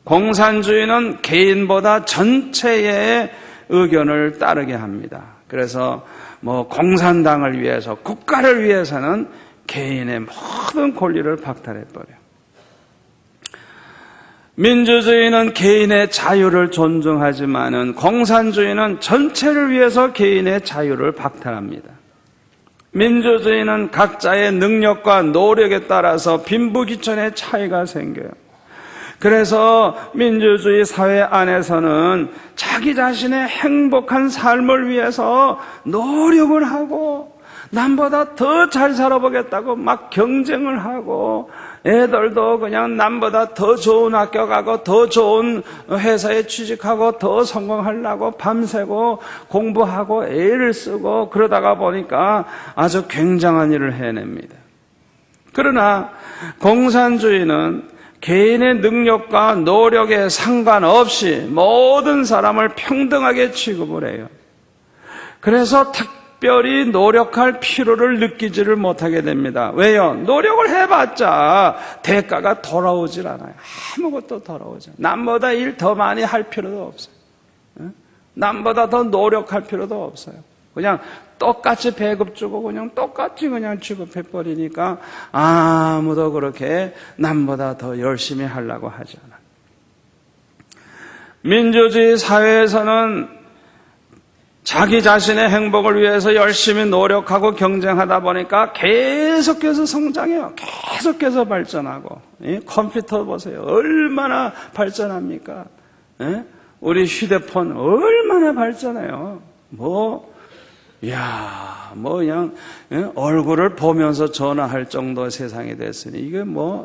공산주의는 개인보다 전체의 의견을 따르게 합니다. 그래서 공산당을 위해서, 국가를 위해서는 개인의 모든 권리를 박탈해버려요. 민주주의는 개인의 자유를 존중하지만은 공산주의는 전체를 위해서 개인의 자유를 박탈합니다. 민주주의는 각자의 능력과 노력에 따라서 빈부귀천의 차이가 생겨요. 그래서 민주주의 사회 안에서는 자기 자신의 행복한 삶을 위해서 노력을 하고 남보다 더 잘 살아보겠다고 막 경쟁을 하고 애들도 그냥 남보다 더 좋은 학교 가고 더 좋은 회사에 취직하고 더 성공하려고 밤새고 공부하고 애를 쓰고 그러다가 보니까 아주 굉장한 일을 해냅니다. 그러나 공산주의는 개인의 능력과 노력에 상관없이 모든 사람을 평등하게 취급을 해요. 그래서 특별히 노력할 필요를 느끼지를 못하게 됩니다. 왜요? 노력을 해봤자 대가가 돌아오질 않아요. 아무것도 돌아오지 않아요. 남보다 일 더 많이 할 필요도 없어요. 남보다 더 노력할 필요도 없어요. 그냥 똑같이 배급 주고 그냥 똑같이 그냥 취급해버리니까 아무도 그렇게 남보다 더 열심히 하려고 하지 않아요. 민주주의 사회에서는 자기 자신의 행복을 위해서 열심히 노력하고 경쟁하다 보니까 계속해서 성장해요. 계속해서 발전하고. 컴퓨터 보세요. 얼마나 발전합니까? 우리 휴대폰 얼마나 발전해요. 그냥 얼굴을 보면서 전화할 정도의 세상이 됐으니 이게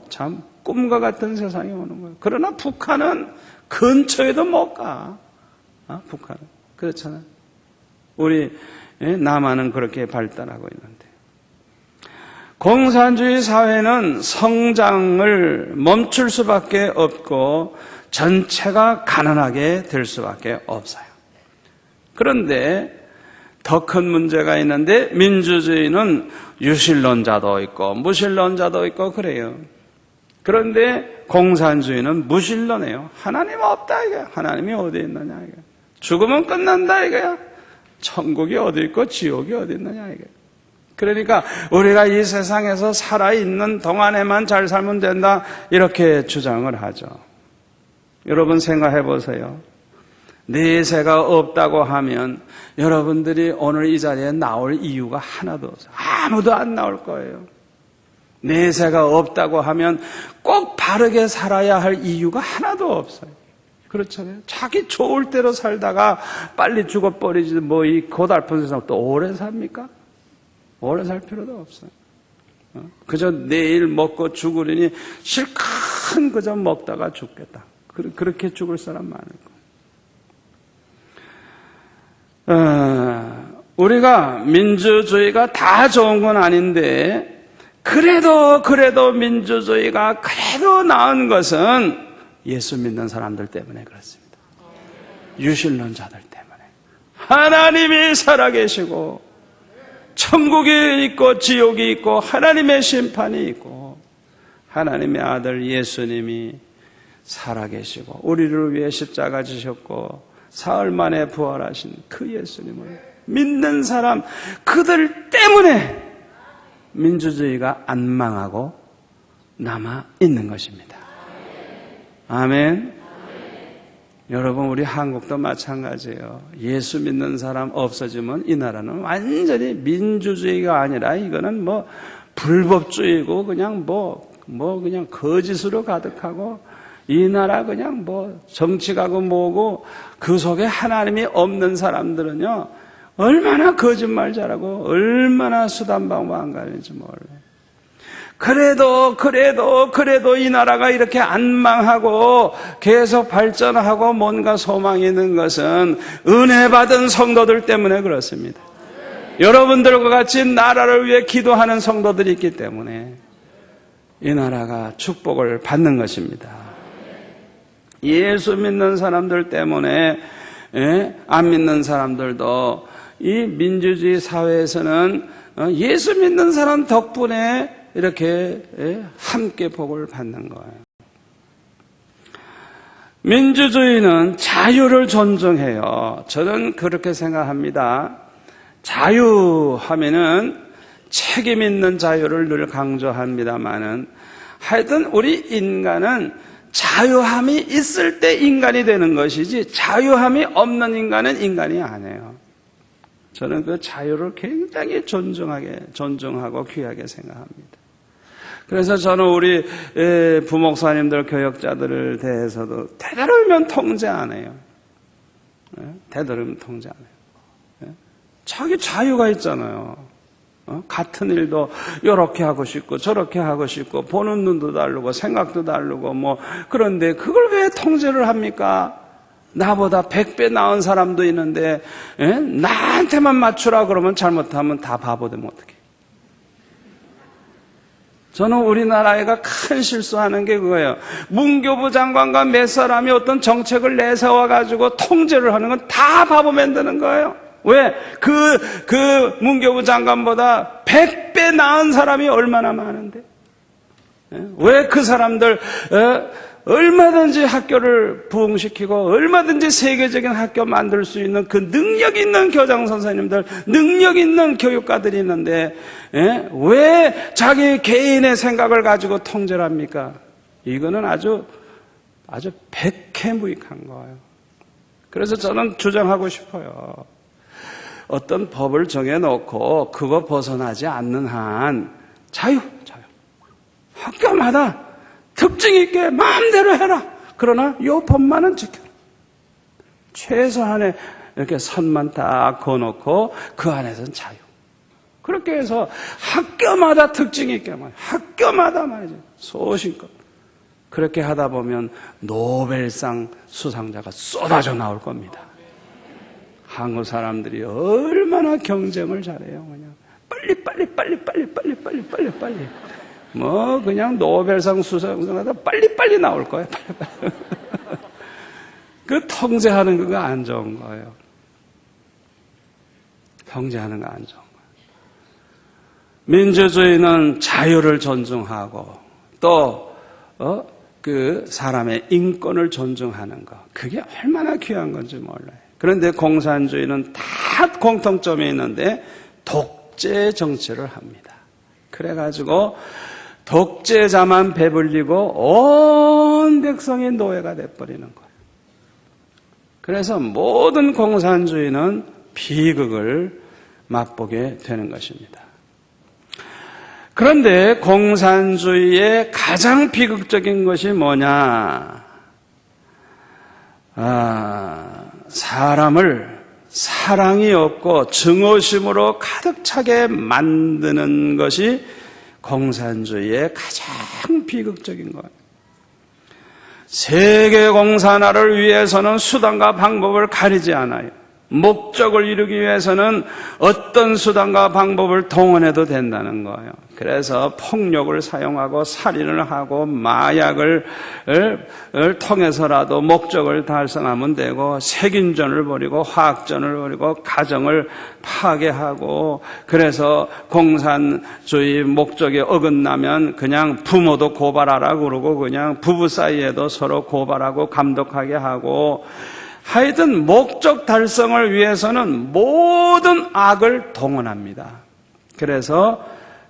참 꿈과 같은 세상이 오는 거예요. 그러나 북한은 근처에도 못 가. 북한은. 그렇잖아요. 우리 남한은 그렇게 발달하고 있는데. 공산주의 사회는 성장을 멈출 수밖에 없고 전체가 가난하게 될 수밖에 없어요. 그런데 더 큰 문제가 있는데 민주주의는 유실론자도 있고 무실론자도 있고 그래요. 그런데 공산주의는 무실론이에요. 하나님 없다 이거야. 하나님이 어디 있느냐 이거야. 죽으면 끝난다 이거야. 천국이 어디 있고 지옥이 어디 있느냐 이거야. 그러니까 우리가 이 세상에서 살아있는 동안에만 잘 살면 된다 이렇게 주장을 하죠. 여러분 생각해 보세요. 내세가 없다고 하면 여러분들이 오늘 이 자리에 나올 이유가 하나도 없어요. 아무도 안 나올 거예요. 내세가 없다고 하면 꼭 바르게 살아야 할 이유가 하나도 없어요. 그렇잖아요. 자기 좋을 대로 살다가 빨리 죽어버리지 이 고달픈 세상 또 오래 삽니까? 오래 살 필요도 없어요. 그저 내일 먹고 죽으려니 실컷 그저 먹다가 죽겠다. 그렇게 죽을 사람 많을 거예요. 우리가 민주주의가 다 좋은 건 아닌데 그래도 민주주의가 그래도 나은 것은 예수 믿는 사람들 때문에 그렇습니다. 유실론자들 때문에. 하나님이 살아계시고 천국이 있고 지옥이 있고 하나님의 심판이 있고 하나님의 아들 예수님이 살아계시고 우리를 위해 십자가 지셨고 사흘 만에 부활하신 그 예수님을 믿는 사람 그들 때문에 민주주의가 안 망하고 남아 있는 것입니다. 아멘. 여러분 우리 한국도 마찬가지예요. 예수 믿는 사람 없어지면 이 나라는 완전히 민주주의가 아니라 이거는 불법주의고 그냥 그냥 거짓으로 가득하고 이 나라 그냥 정치가고 뭐고 그 속에 하나님이 없는 사람들은요 얼마나 거짓말 잘하고 얼마나 수단방법 안 가는지 몰라요. 그래도 이 나라가 이렇게 안 망하고 계속 발전하고 뭔가 소망이 있는 것은 은혜 받은 성도들 때문에 그렇습니다. 여러분들과 같이 나라를 위해 기도하는 성도들이 있기 때문에 이 나라가 축복을 받는 것입니다. 예수 믿는 사람들 때문에 안 믿는 사람들도 이 민주주의 사회에서는 예수 믿는 사람 덕분에 이렇게 함께 복을 받는 거예요. 민주주의는 자유를 존중해요. 저는 그렇게 생각합니다. 자유하면은 책임 있는 자유를 늘 강조합니다만은 하여튼 우리 인간은 자유함이 있을 때 인간이 되는 것이지 자유함이 없는 인간은 인간이 아니에요. 저는 그 자유를 굉장히 존중하고 귀하게 생각합니다. 그래서 저는 우리 부목사님들 교역자들을 대해서도 되도록이면 통제 안 해요. 되도록이면 통제 안 해요. 자기 자유가 있잖아요. 같은 일도 이렇게 하고 싶고 저렇게 하고 싶고 보는 눈도 다르고 생각도 다르고 그런데 그걸 왜 통제를 합니까? 나보다 100배 나은 사람도 있는데 나한테만 맞추라 그러면 잘못하면 다 바보 되면 어떡해? 저는 우리나라가 큰 실수하는 게 그거예요. 문교부 장관과 몇 사람이 어떤 정책을 내세워가지고 통제를 하는 건 다 바보 만드는 거예요. 왜? 그 문교부 장관보다 100배 나은 사람이 얼마나 많은데? 왜 그 사람들, 얼마든지 학교를 부흥시키고 얼마든지 세계적인 학교 만들 수 있는 그 능력 있는 교장 선생님들, 능력 있는 교육가들이 있는데 왜 자기 개인의 생각을 가지고 통제를 합니까? 이거는 아주 백해무익한 거예요. 그래서 저는 주장하고 싶어요. 어떤 법을 정해놓고 그거 벗어나지 않는 한 자유. 학교마다 특징 있게 마음대로 해라. 그러나 이 법만은 지켜라. 최소한의 이렇게 선만 딱 그어놓고 그 안에서는 자유. 그렇게 해서 학교마다 특징 있게 말이야. 학교마다 말이죠. 소신껏. 그렇게 하다 보면 노벨상 수상자가 쏟아져 나올 겁니다. 한국 사람들이 얼마나 경쟁을 잘해요. 그냥 빨리. 뭐 그냥 노벨상 수상자가 빨리 나올 거예요. 빨리. 그 통제하는 그거 안 좋은 거예요. 통제하는 거 안 좋은 거예요. 민주주의는 자유를 존중하고 또 그 사람의 인권을 존중하는 거, 그게 얼마나 귀한 건지 몰라요. 그런데 공산주의는 다 공통점이 있는데 독재 정치를 합니다. 그래가지고 독재자만 배불리고 온 백성이 노예가 돼버리는 거예요. 그래서 모든 공산주의는 비극을 맛보게 되는 것입니다. 그런데 공산주의의 가장 비극적인 것이 뭐냐? 사람을 사랑이 없고 증오심으로 가득 차게 만드는 것이 공산주의의 가장 비극적인 거예요. 세계 공산화를 위해서는 수단과 방법을 가리지 않아요. 목적을 이루기 위해서는 어떤 수단과 방법을 동원해도 된다는 거예요. 그래서 폭력을 사용하고 살인을 하고 마약을 통해서라도 목적을 달성하면 되고, 색인전을 벌이고 화학전을 벌이고 가정을 파괴하고, 그래서 공산주의 목적에 어긋나면 그냥 부모도 고발하라 그러고 그냥 부부 사이에도 서로 고발하고 감독하게 하고, 하여튼 목적 달성을 위해서는 모든 악을 동원합니다. 그래서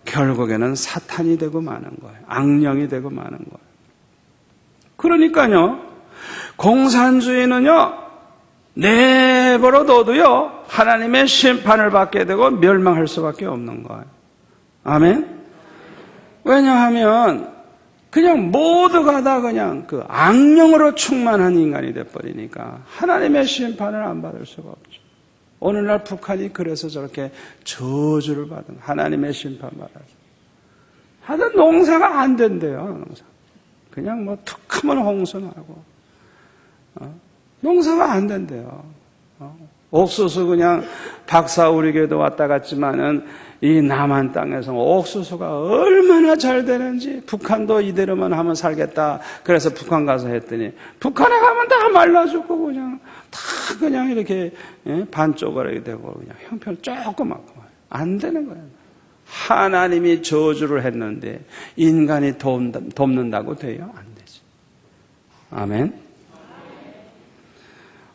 결국에는 사탄이 되고 마는 거예요. 악령이 되고 마는 거예요. 그러니까요, 공산주의는요, 내버려 둬도요, 하나님의 심판을 받게 되고 멸망할 수밖에 없는 거예요. 아멘? 왜냐하면 그냥 모두가 다 그냥 그 악령으로 충만한 인간이 돼버리니까 하나님의 심판을 안 받을 수가 없죠. 오늘날 북한이 그래서 저렇게 저주를 받은, 하나님의 심판 받아서. 하여튼 농사가 안 된대요, 농사. 그냥 뭐 툭하면 홍수나고. 농사가 안 된대요. 옥수수 그냥 박사 우리교회도 왔다 갔지만은 이 남한 땅에서 옥수수가 얼마나 잘 되는지, 북한도 이대로만 하면 살겠다. 그래서 북한 가서 했더니 북한에 가면 다 말라 죽고 그냥 다 그냥 이렇게 반쪽으로 되고 그냥 형편 조그맣고 안 되는 거예요. 하나님이 저주를 했는데 인간이 돕는다고 돼요? 안 되지. 아멘.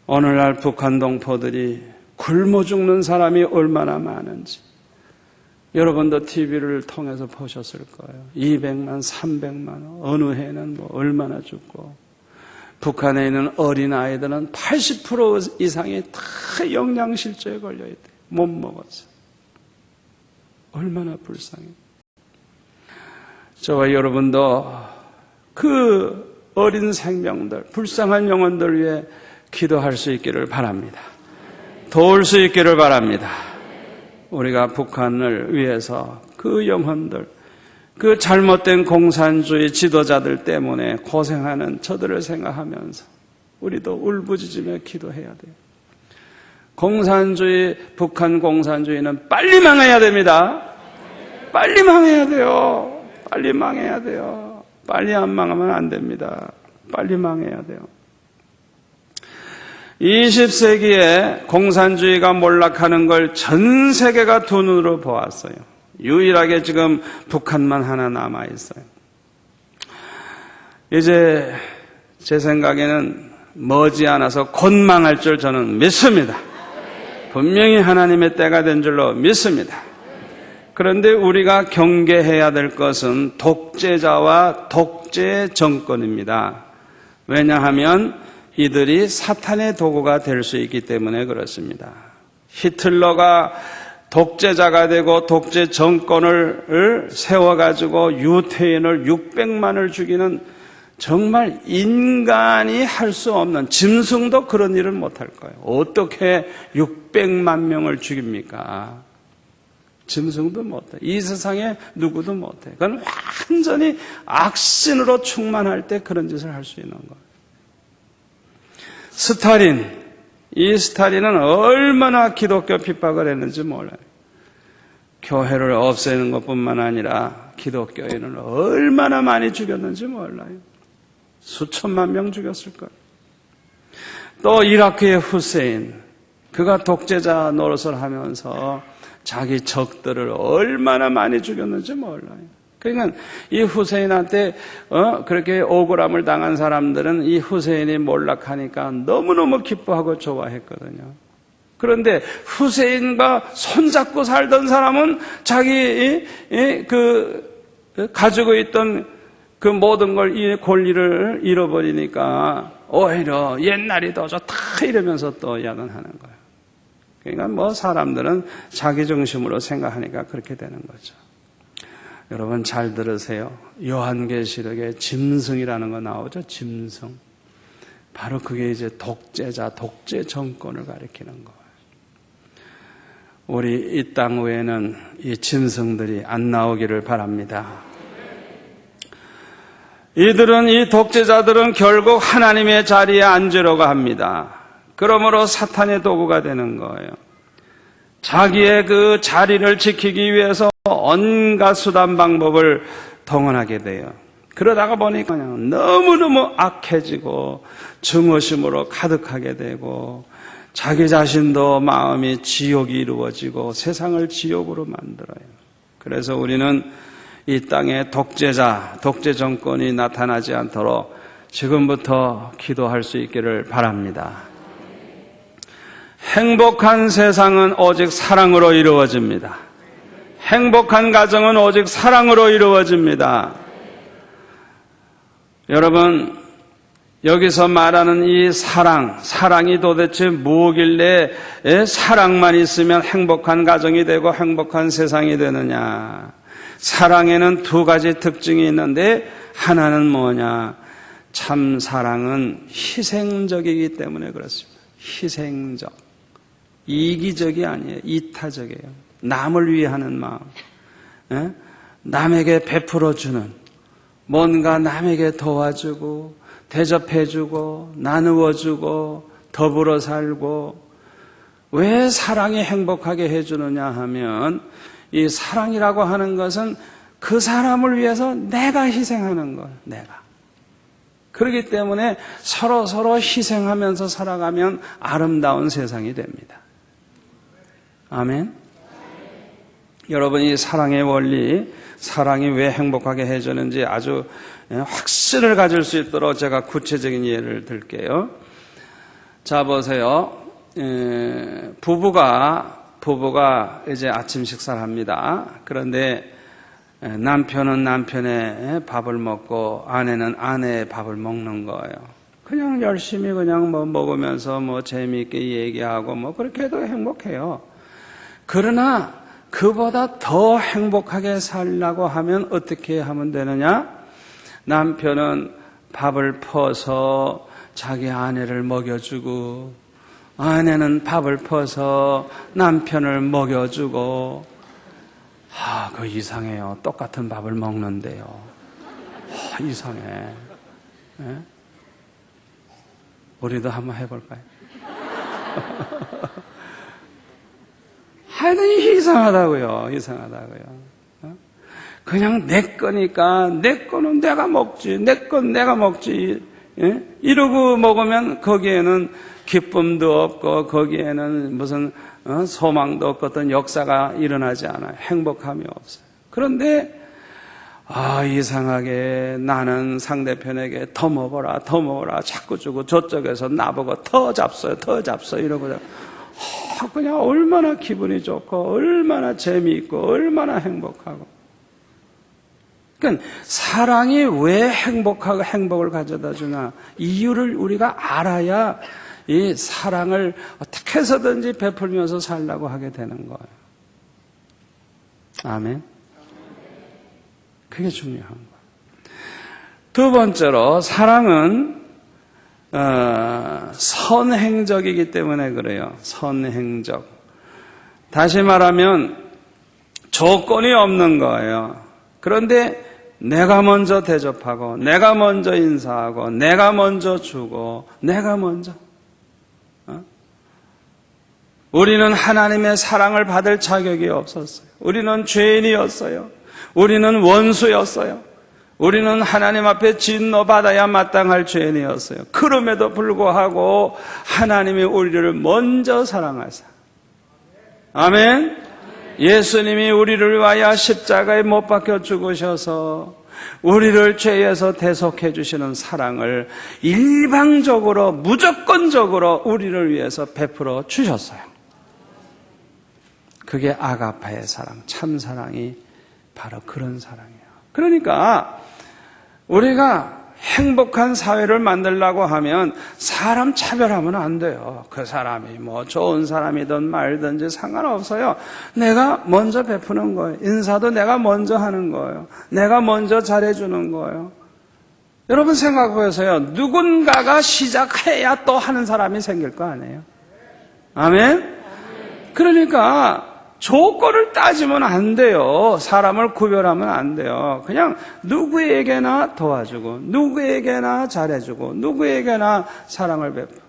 오늘날 북한 동포들이 굶어 죽는 사람이 얼마나 많은지 여러분도 TV를 통해서 보셨을 거예요. 200만, 300만, 어느 해는 뭐 얼마나 죽고, 북한에 있는 어린아이들은 80% 이상이 다 영양실조에 걸려있대요. 못 먹었어요. 얼마나 불쌍해요. 저와 여러분도 그 어린 생명들, 불쌍한 영혼들 위해 기도할 수 있기를 바랍니다. 도울 수 있기를 바랍니다. 우리가 북한을 위해서 그 영혼들, 그 잘못된 공산주의 지도자들 때문에 고생하는 저들을 생각하면서 우리도 울부짖으며 기도해야 돼요. 공산주의, 북한 공산주의는 빨리 망해야 됩니다. 빨리 망해야 돼요. 빨리 망해야 돼요. 빨리 안 망하면 안 됩니다. 빨리 망해야 돼요. 20세기에 공산주의가 몰락하는 걸 전 세계가 두 눈으로 보았어요. 유일하게 지금 북한만 하나 남아있어요. 이제 제 생각에는 머지않아서 곧 망할 줄 저는 믿습니다. 분명히 하나님의 때가 된 줄로 믿습니다. 그런데 우리가 경계해야 될 것은 독재자와 독재 정권입니다. 왜냐하면 이들이 사탄의 도구가 될 수 있기 때문에 그렇습니다. 히틀러가 독재자가 되고 독재 정권을 세워가지고 유태인을 600만을 죽이는 정말 인간이 할 수 없는, 짐승도 그런 일을 못할 거예요. 어떻게 600만 명을 죽입니까? 짐승도 못해. 이 세상에 누구도 못해. 그건 완전히 악신으로 충만할 때 그런 짓을 할 수 있는 거예요. 이 스탈린은 얼마나 기독교 핍박을 했는지 몰라요. 교회를 없애는 것뿐만 아니라 기독교인을 얼마나 많이 죽였는지 몰라요. 수천만 명 죽였을 거예요. 또 이라크의 후세인, 그가 독재자 노릇을 하면서 자기 적들을 얼마나 많이 죽였는지 몰라요. 그러니까 이 후세인한테 그렇게 억울함을 당한 사람들은 이 후세인이 몰락하니까 너무너무 기뻐하고 좋아했거든요. 그런데 후세인과 손잡고 살던 사람은 자기 가지고 있던 그 모든 걸, 이 권리를 잃어버리니까 오히려 옛날이 더 좋다 이러면서 또 야단하는 거예요. 그러니까 뭐 사람들은 자기 중심으로 생각하니까 그렇게 되는 거죠. 여러분 잘 들으세요. 요한계시록에 짐승이라는 거 나오죠. 짐승. 바로 그게 이제 독재자, 독재 정권을 가리키는 거예요. 우리 이 땅 외에는 이 짐승들이 안 나오기를 바랍니다. 이 독재자들은 결국 하나님의 자리에 앉으려고 합니다. 그러므로 사탄의 도구가 되는 거예요. 자기의 그 자리를 지키기 위해서 온갖 수단 방법을 동원하게 돼요. 그러다가 보니까 그냥 너무너무 악해지고 증오심으로 가득하게 되고 자기 자신도 마음이 지옥이 이루어지고 세상을 지옥으로 만들어요. 그래서 우리는 이 땅에 독재자, 독재 정권이 나타나지 않도록 지금부터 기도할 수 있기를 바랍니다. 행복한 세상은 오직 사랑으로 이루어집니다. 행복한 가정은 오직 사랑으로 이루어집니다. 여러분, 여기서 말하는 이 사랑이 도대체 뭐길래 사랑만 있으면 행복한 가정이 되고 행복한 세상이 되느냐? 사랑에는 두 가지 특징이 있는데 하나는 뭐냐? 참 사랑은 희생적이기 때문에 그렇습니다. 희생적. 이기적이 아니에요. 이타적이에요. 남을 위해 하는 마음. 남에게 베풀어주는, 뭔가 남에게 도와주고 대접해주고 나누어주고 더불어 살고. 왜 사랑이 행복하게 해주느냐 하면 이 사랑이라고 하는 것은 그 사람을 위해서 내가 희생하는 거예요. 내가. 그렇기 때문에 서로 희생하면서 살아가면 아름다운 세상이 됩니다. 아멘. 여러분, 이 사랑의 원리, 사랑이 왜 행복하게 해주는지 아주 확신을 가질 수 있도록 제가 구체적인 예를 들게요. 자, 보세요. 부부가 이제 아침 식사를 합니다. 그런데 남편은 남편의 밥을 먹고 아내는 아내의 밥을 먹는 거예요. 그냥 열심히 그냥 뭐 먹으면서 뭐 재미있게 얘기하고 뭐 그렇게 해도 행복해요. 그러나 그보다 더 행복하게 살려고 하면 어떻게 하면 되느냐? 남편은 밥을 퍼서 자기 아내를 먹여주고 아내는 밥을 퍼서 남편을 먹여주고. 그거 이상해요. 똑같은 밥을 먹는데요. 이상해. 네? 우리도 한번 해볼까요? 하여튼 이상하다고요. 그냥 내 거니까 내 거는 내가 먹지, 내 건 내가 먹지, 예? 이러고 먹으면 거기에는 기쁨도 없고 거기에는 무슨 소망도 없고 어떤 역사가 일어나지 않아요. 행복함이 없어요. 그런데 이상하게 나는 상대편에게 더 먹어라 자꾸 주고 저쪽에서 나보고 더 잡숴요 이러고 그냥 얼마나 기분이 좋고 얼마나 재미있고 얼마나 행복하고. 그러니까 사랑이 왜 행복을 가져다 주나 이유를 우리가 알아야 이 사랑을 어떻게 해서든지 베풀면서 살라고 하게 되는 거예요. 아멘. 그게 중요한 거예요. 두 번째로 사랑은 선행적이기 때문에 그래요. 선행적. 다시 말하면 조건이 없는 거예요. 그런데 내가 먼저 대접하고 내가 먼저 인사하고 내가 먼저 주고 내가 먼저 우리는 하나님의 사랑을 받을 자격이 없었어요. 우리는 죄인이었어요. 우리는 원수였어요. 우리는 하나님 앞에 진노받아야 마땅할 죄인이었어요. 그럼에도 불구하고 하나님이 우리를 먼저 사랑하사. 아멘. 예수님이 우리를 위하여 십자가에 못 박혀 죽으셔서 우리를 죄에서 대속해 주시는 사랑을 일방적으로 무조건적으로 우리를 위해서 베풀어 주셨어요. 그게 아가파의 사랑, 참 사랑이 바로 그런 사랑이에요. 그러니까 우리가 행복한 사회를 만들려고 하면 사람 차별하면 안 돼요. 그 사람이 뭐 좋은 사람이든 말든지 상관없어요. 내가 먼저 베푸는 거예요. 인사도 내가 먼저 하는 거예요. 내가 먼저 잘해주는 거예요. 여러분 생각해보세요. 누군가가 시작해야 또 하는 사람이 생길 거 아니에요? 아멘? 그러니까 조건을 따지면 안 돼요. 사람을 구별하면 안 돼요. 그냥 누구에게나 도와주고 누구에게나 잘해주고 누구에게나 사랑을 베풀고.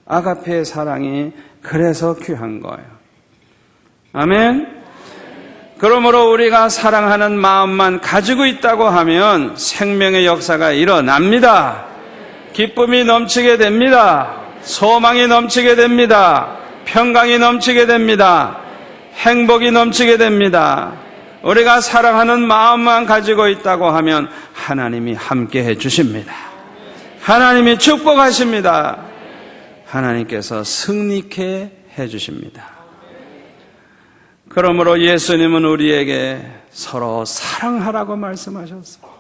아가페의 사랑이 그래서 귀한 거예요. 아멘. 그러므로 우리가 사랑하는 마음만 가지고 있다고 하면 생명의 역사가 일어납니다. 기쁨이 넘치게 됩니다. 소망이 넘치게 됩니다. 평강이 넘치게 됩니다. 행복이 넘치게 됩니다. 우리가 사랑하는 마음만 가지고 있다고 하면 하나님이 함께 해주십니다. 하나님이 축복하십니다. 하나님께서 승리케 해주십니다. 그러므로 예수님은 우리에게 서로 사랑하라고 말씀하셨어요.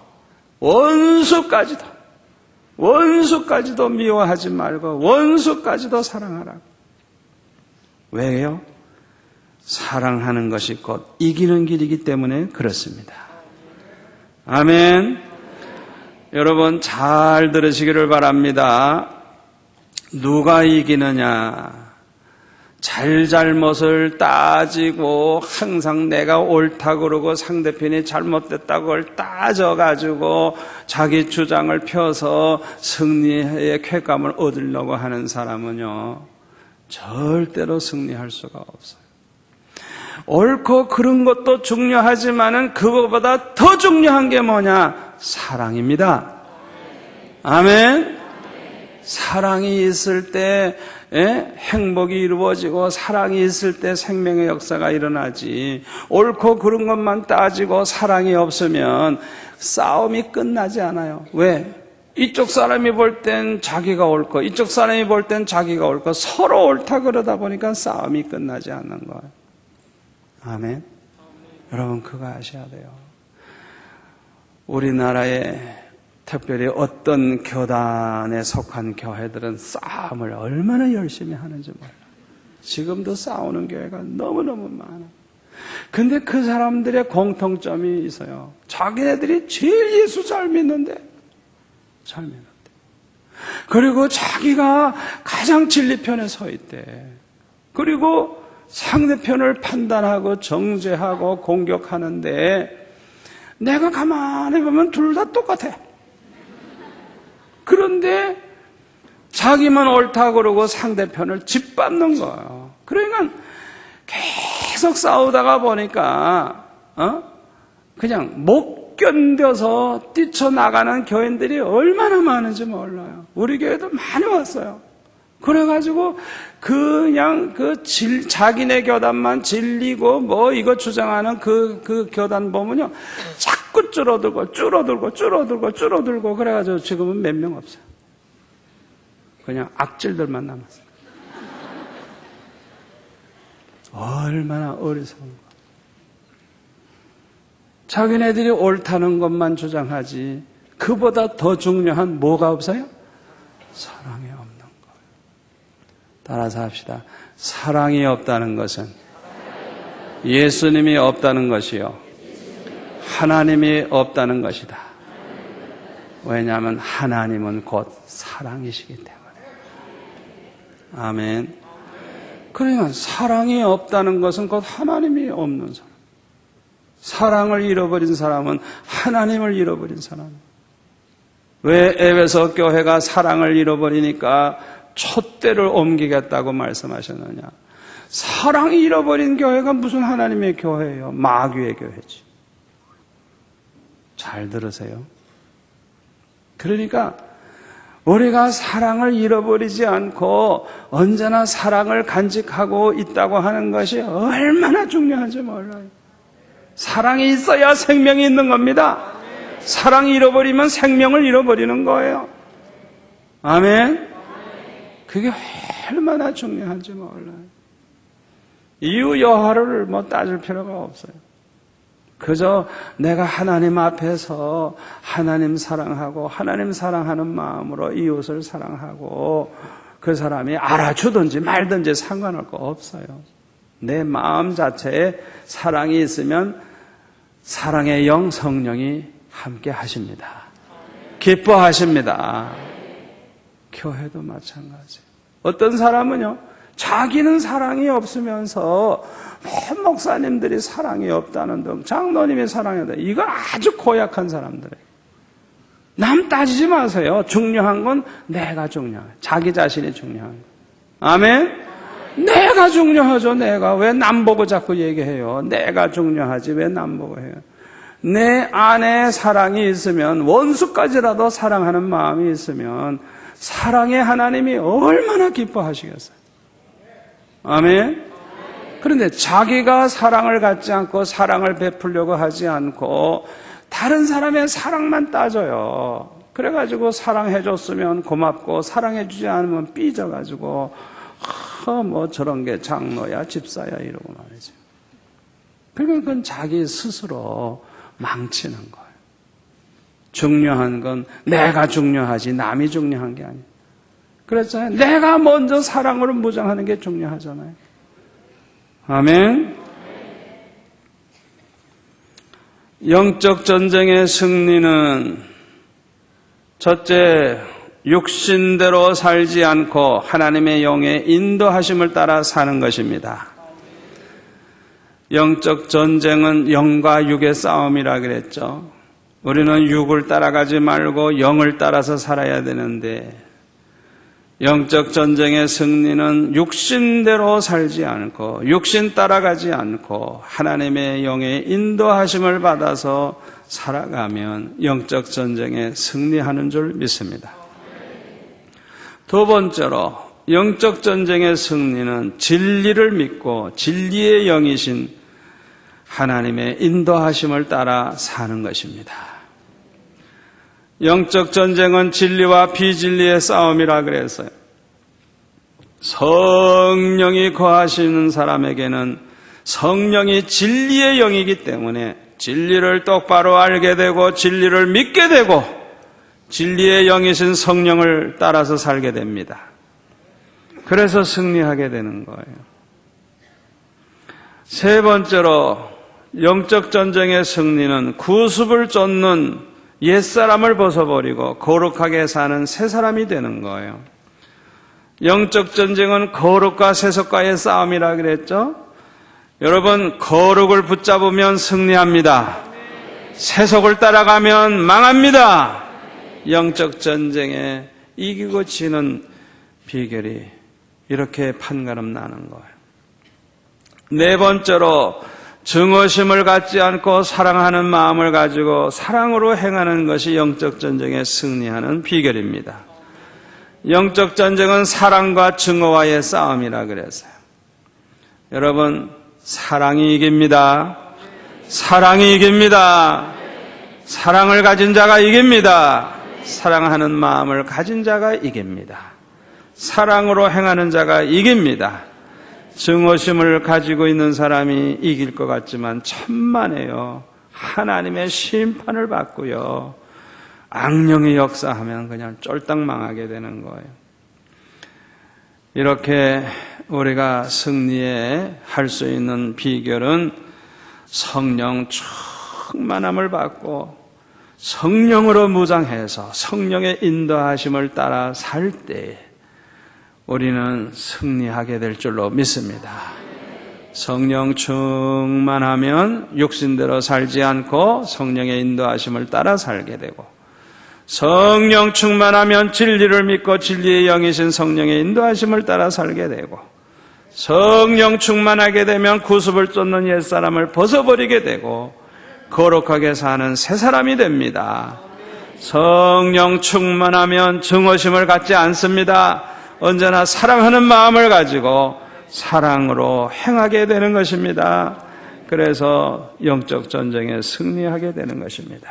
원수까지도 미워하지 말고 원수까지도 사랑하라고. 왜요? 사랑하는 것이 곧 이기는 길이기 때문에 그렇습니다. 아멘. 여러분 잘 들으시기를 바랍니다. 누가 이기느냐? 잘못을 따지고 항상 내가 옳다 그러고 상대편이 잘못됐다고 따져가지고 자기 주장을 펴서 승리의 쾌감을 얻으려고 하는 사람은요, 절대로 승리할 수가 없어요. 옳고 그른 것도 중요하지만은 그것보다 더 중요한 게 뭐냐? 사랑입니다. 아멘. 사랑이 있을 때 행복이 이루어지고 사랑이 있을 때 생명의 역사가 일어나지. 옳고 그른 것만 따지고 사랑이 없으면 싸움이 끝나지 않아요. 왜? 이쪽 사람이 볼 땐 자기가 옳고 이쪽 사람이 볼 땐 자기가 옳고 서로 옳다 그러다 보니까 싸움이 끝나지 않는 거예요. 아멘. 여러분 그거 아셔야 돼요. 우리나라에 특별히 어떤 교단에 속한 교회들은 싸움을 얼마나 열심히 하는지 몰라요. 지금도 싸우는 교회가 너무너무 많아요. 근데 그 사람들의 공통점이 있어요. 자기네들이 제일 예수 잘 믿는데 그리고 자기가 가장 진리편에 서 있대. 그리고 상대편을 판단하고 정죄하고 공격하는데 내가 가만히 보면 둘 다 똑같아. 그런데 자기만 옳다 그러고 상대편을 짓밟는 거예요. 그러니까 계속 싸우다가 보니까 그냥 못 견뎌서 뛰쳐나가는 교인들이 얼마나 많은지 몰라요. 우리 교회도 많이 왔어요. 그래가지고 그냥 자기네 교단만 질리고 뭐 이거 주장하는 그 교단 보면요, 자꾸 줄어들고 그래가지고 지금은 몇 명 없어요. 그냥 악질들만 남았어요. 얼마나 어리석은 거. 자기네들이 옳다는 것만 주장하지 그보다 더 중요한 뭐가 없어요? 사랑이 없는 거예요. 따라서 합시다. 사랑이 없다는 것은 예수님이 없다는 것이요, 하나님이 없다는 것이다. 왜냐하면 하나님은 곧 사랑이시기 때문에. 아멘. 그러니까 사랑이 없다는 것은 곧 하나님이 없는 사람. 사랑을 잃어버린 사람은 하나님을 잃어버린 사람. 왜 에베소 교회가 사랑을 잃어버리니까 촛대를 옮기겠다고 말씀하셨느냐? 사랑이 잃어버린 교회가 무슨 하나님의 교회예요? 마귀의 교회지. 잘 들으세요. 그러니까 우리가 사랑을 잃어버리지 않고 언제나 사랑을 간직하고 있다고 하는 것이 얼마나 중요한지 몰라요. 사랑이 있어야 생명이 있는 겁니다. 사랑이 잃어버리면 생명을 잃어버리는 거예요. 아멘. 그게 얼마나 중요한지 몰라요. 이유 여하를 뭐 따질 필요가 없어요. 그저 내가 하나님 앞에서 하나님 사랑하고 하나님 사랑하는 마음으로 이웃을 사랑하고 그 사람이 알아주든지 말든지 상관할 거 없어요. 내 마음 자체에 사랑이 있으면 사랑의 영 성령이 함께 하십니다. 기뻐하십니다. 교회도 마찬가지예요. 어떤 사람은요, 자기는 사랑이 없으면서 목사님들이 사랑이 없다는 등, 장로님이 사랑이 없다. 이거 아주 고약한 사람들이에요. 남 따지지 마세요. 중요한 건 내가 중요해요. 자기 자신이 중요한 거예요. 아멘? 내가 중요하죠. 내가. 왜 남 보고 자꾸 얘기해요? 내가 중요하지 왜 남 보고 해요? 내 안에 사랑이 있으면, 원수까지라도 사랑하는 마음이 있으면 사랑의 하나님이 얼마나 기뻐하시겠어요? 아멘? 그런데 자기가 사랑을 갖지 않고 사랑을 베풀려고 하지 않고 다른 사람의 사랑만 따져요. 그래가지고 사랑해줬으면 고맙고 사랑해주지 않으면 삐져가지고 뭐 저런 게 장로야 집사야 이러고 말이죠. 그러니까 그건 자기 스스로 망치는 거예요. 중요한 건 내가 중요하지 남이 중요한 게 아니에요. 그랬잖아요. 내가 먼저 사랑으로 무장하는 게 중요하잖아요. 아멘. 영적 전쟁의 승리는 첫째, 육신대로 살지 않고 하나님의 영의 인도하심을 따라 사는 것입니다. 영적 전쟁은 영과 육의 싸움이라 그랬죠. 우리는 육을 따라가지 말고 영을 따라서 살아야 되는데, 영적 전쟁의 승리는 육신대로 살지 않고 육신 따라가지 않고 하나님의 영의 인도하심을 받아서 살아가면 영적 전쟁에 승리하는 줄 믿습니다. 두 번째로, 영적 전쟁의 승리는 진리를 믿고 진리의 영이신 하나님의 인도하심을 따라 사는 것입니다. 영적 전쟁은 진리와 비진리의 싸움이라 그랬어요. 성령이 거하시는 사람에게는 성령이 진리의 영이기 때문에 진리를 똑바로 알게 되고 진리를 믿게 되고 진리의 영이신 성령을 따라서 살게 됩니다. 그래서 승리하게 되는 거예요. 세 번째로, 영적 전쟁의 승리는 구습을 쫓는 옛사람을 벗어버리고 거룩하게 사는 새 사람이 되는 거예요. 영적 전쟁은 거룩과 세속과의 싸움이라 그랬죠? 여러분, 거룩을 붙잡으면 승리합니다. 세속을 따라가면 망합니다. 영적 전쟁에 이기고 지는 비결이 이렇게 판가름 나는 거예요. 네 번째로, 증오심을 갖지 않고 사랑하는 마음을 가지고 사랑으로 행하는 것이 영적 전쟁에 승리하는 비결입니다. 영적 전쟁은 사랑과 증오와의 싸움이라 그랬어요. 여러분, 사랑이 이깁니다. 사랑이 이깁니다. 사랑을 가진 자가 이깁니다. 사랑하는 마음을 가진 자가 이깁니다. 사랑으로 행하는 자가 이깁니다. 증오심을 가지고 있는 사람이 이길 것 같지만 천만에요. 하나님의 심판을 받고요. 악령의 역사하면 그냥 쫄딱 망하게 되는 거예요. 이렇게 우리가 승리에 할 수 있는 비결은 성령 충만함을 받고 성령으로 무장해서 성령의 인도하심을 따라 살 때 우리는 승리하게 될 줄로 믿습니다. 성령 충만하면 육신대로 살지 않고 성령의 인도하심을 따라 살게 되고, 성령 충만하면 진리를 믿고 진리의 영이신 성령의 인도하심을 따라 살게 되고, 성령 충만하게 되면 구습을 쫓는 옛사람을 벗어버리게 되고 거룩하게 사는 새 사람이 됩니다. 성령 충만하면 증오심을 갖지 않습니다. 언제나 사랑하는 마음을 가지고 사랑으로 행하게 되는 것입니다. 그래서 영적 전쟁에 승리하게 되는 것입니다.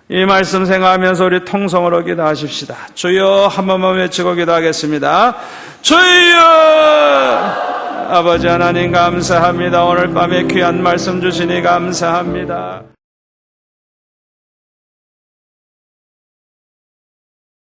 이 말씀 생각하면서 우리 통성으로 기도하십시다. 주여, 한 번만 외치고 기도하겠습니다. 주여! 아버지 하나님 감사합니다. 오늘 밤에 귀한 말씀 주시니 감사합니다.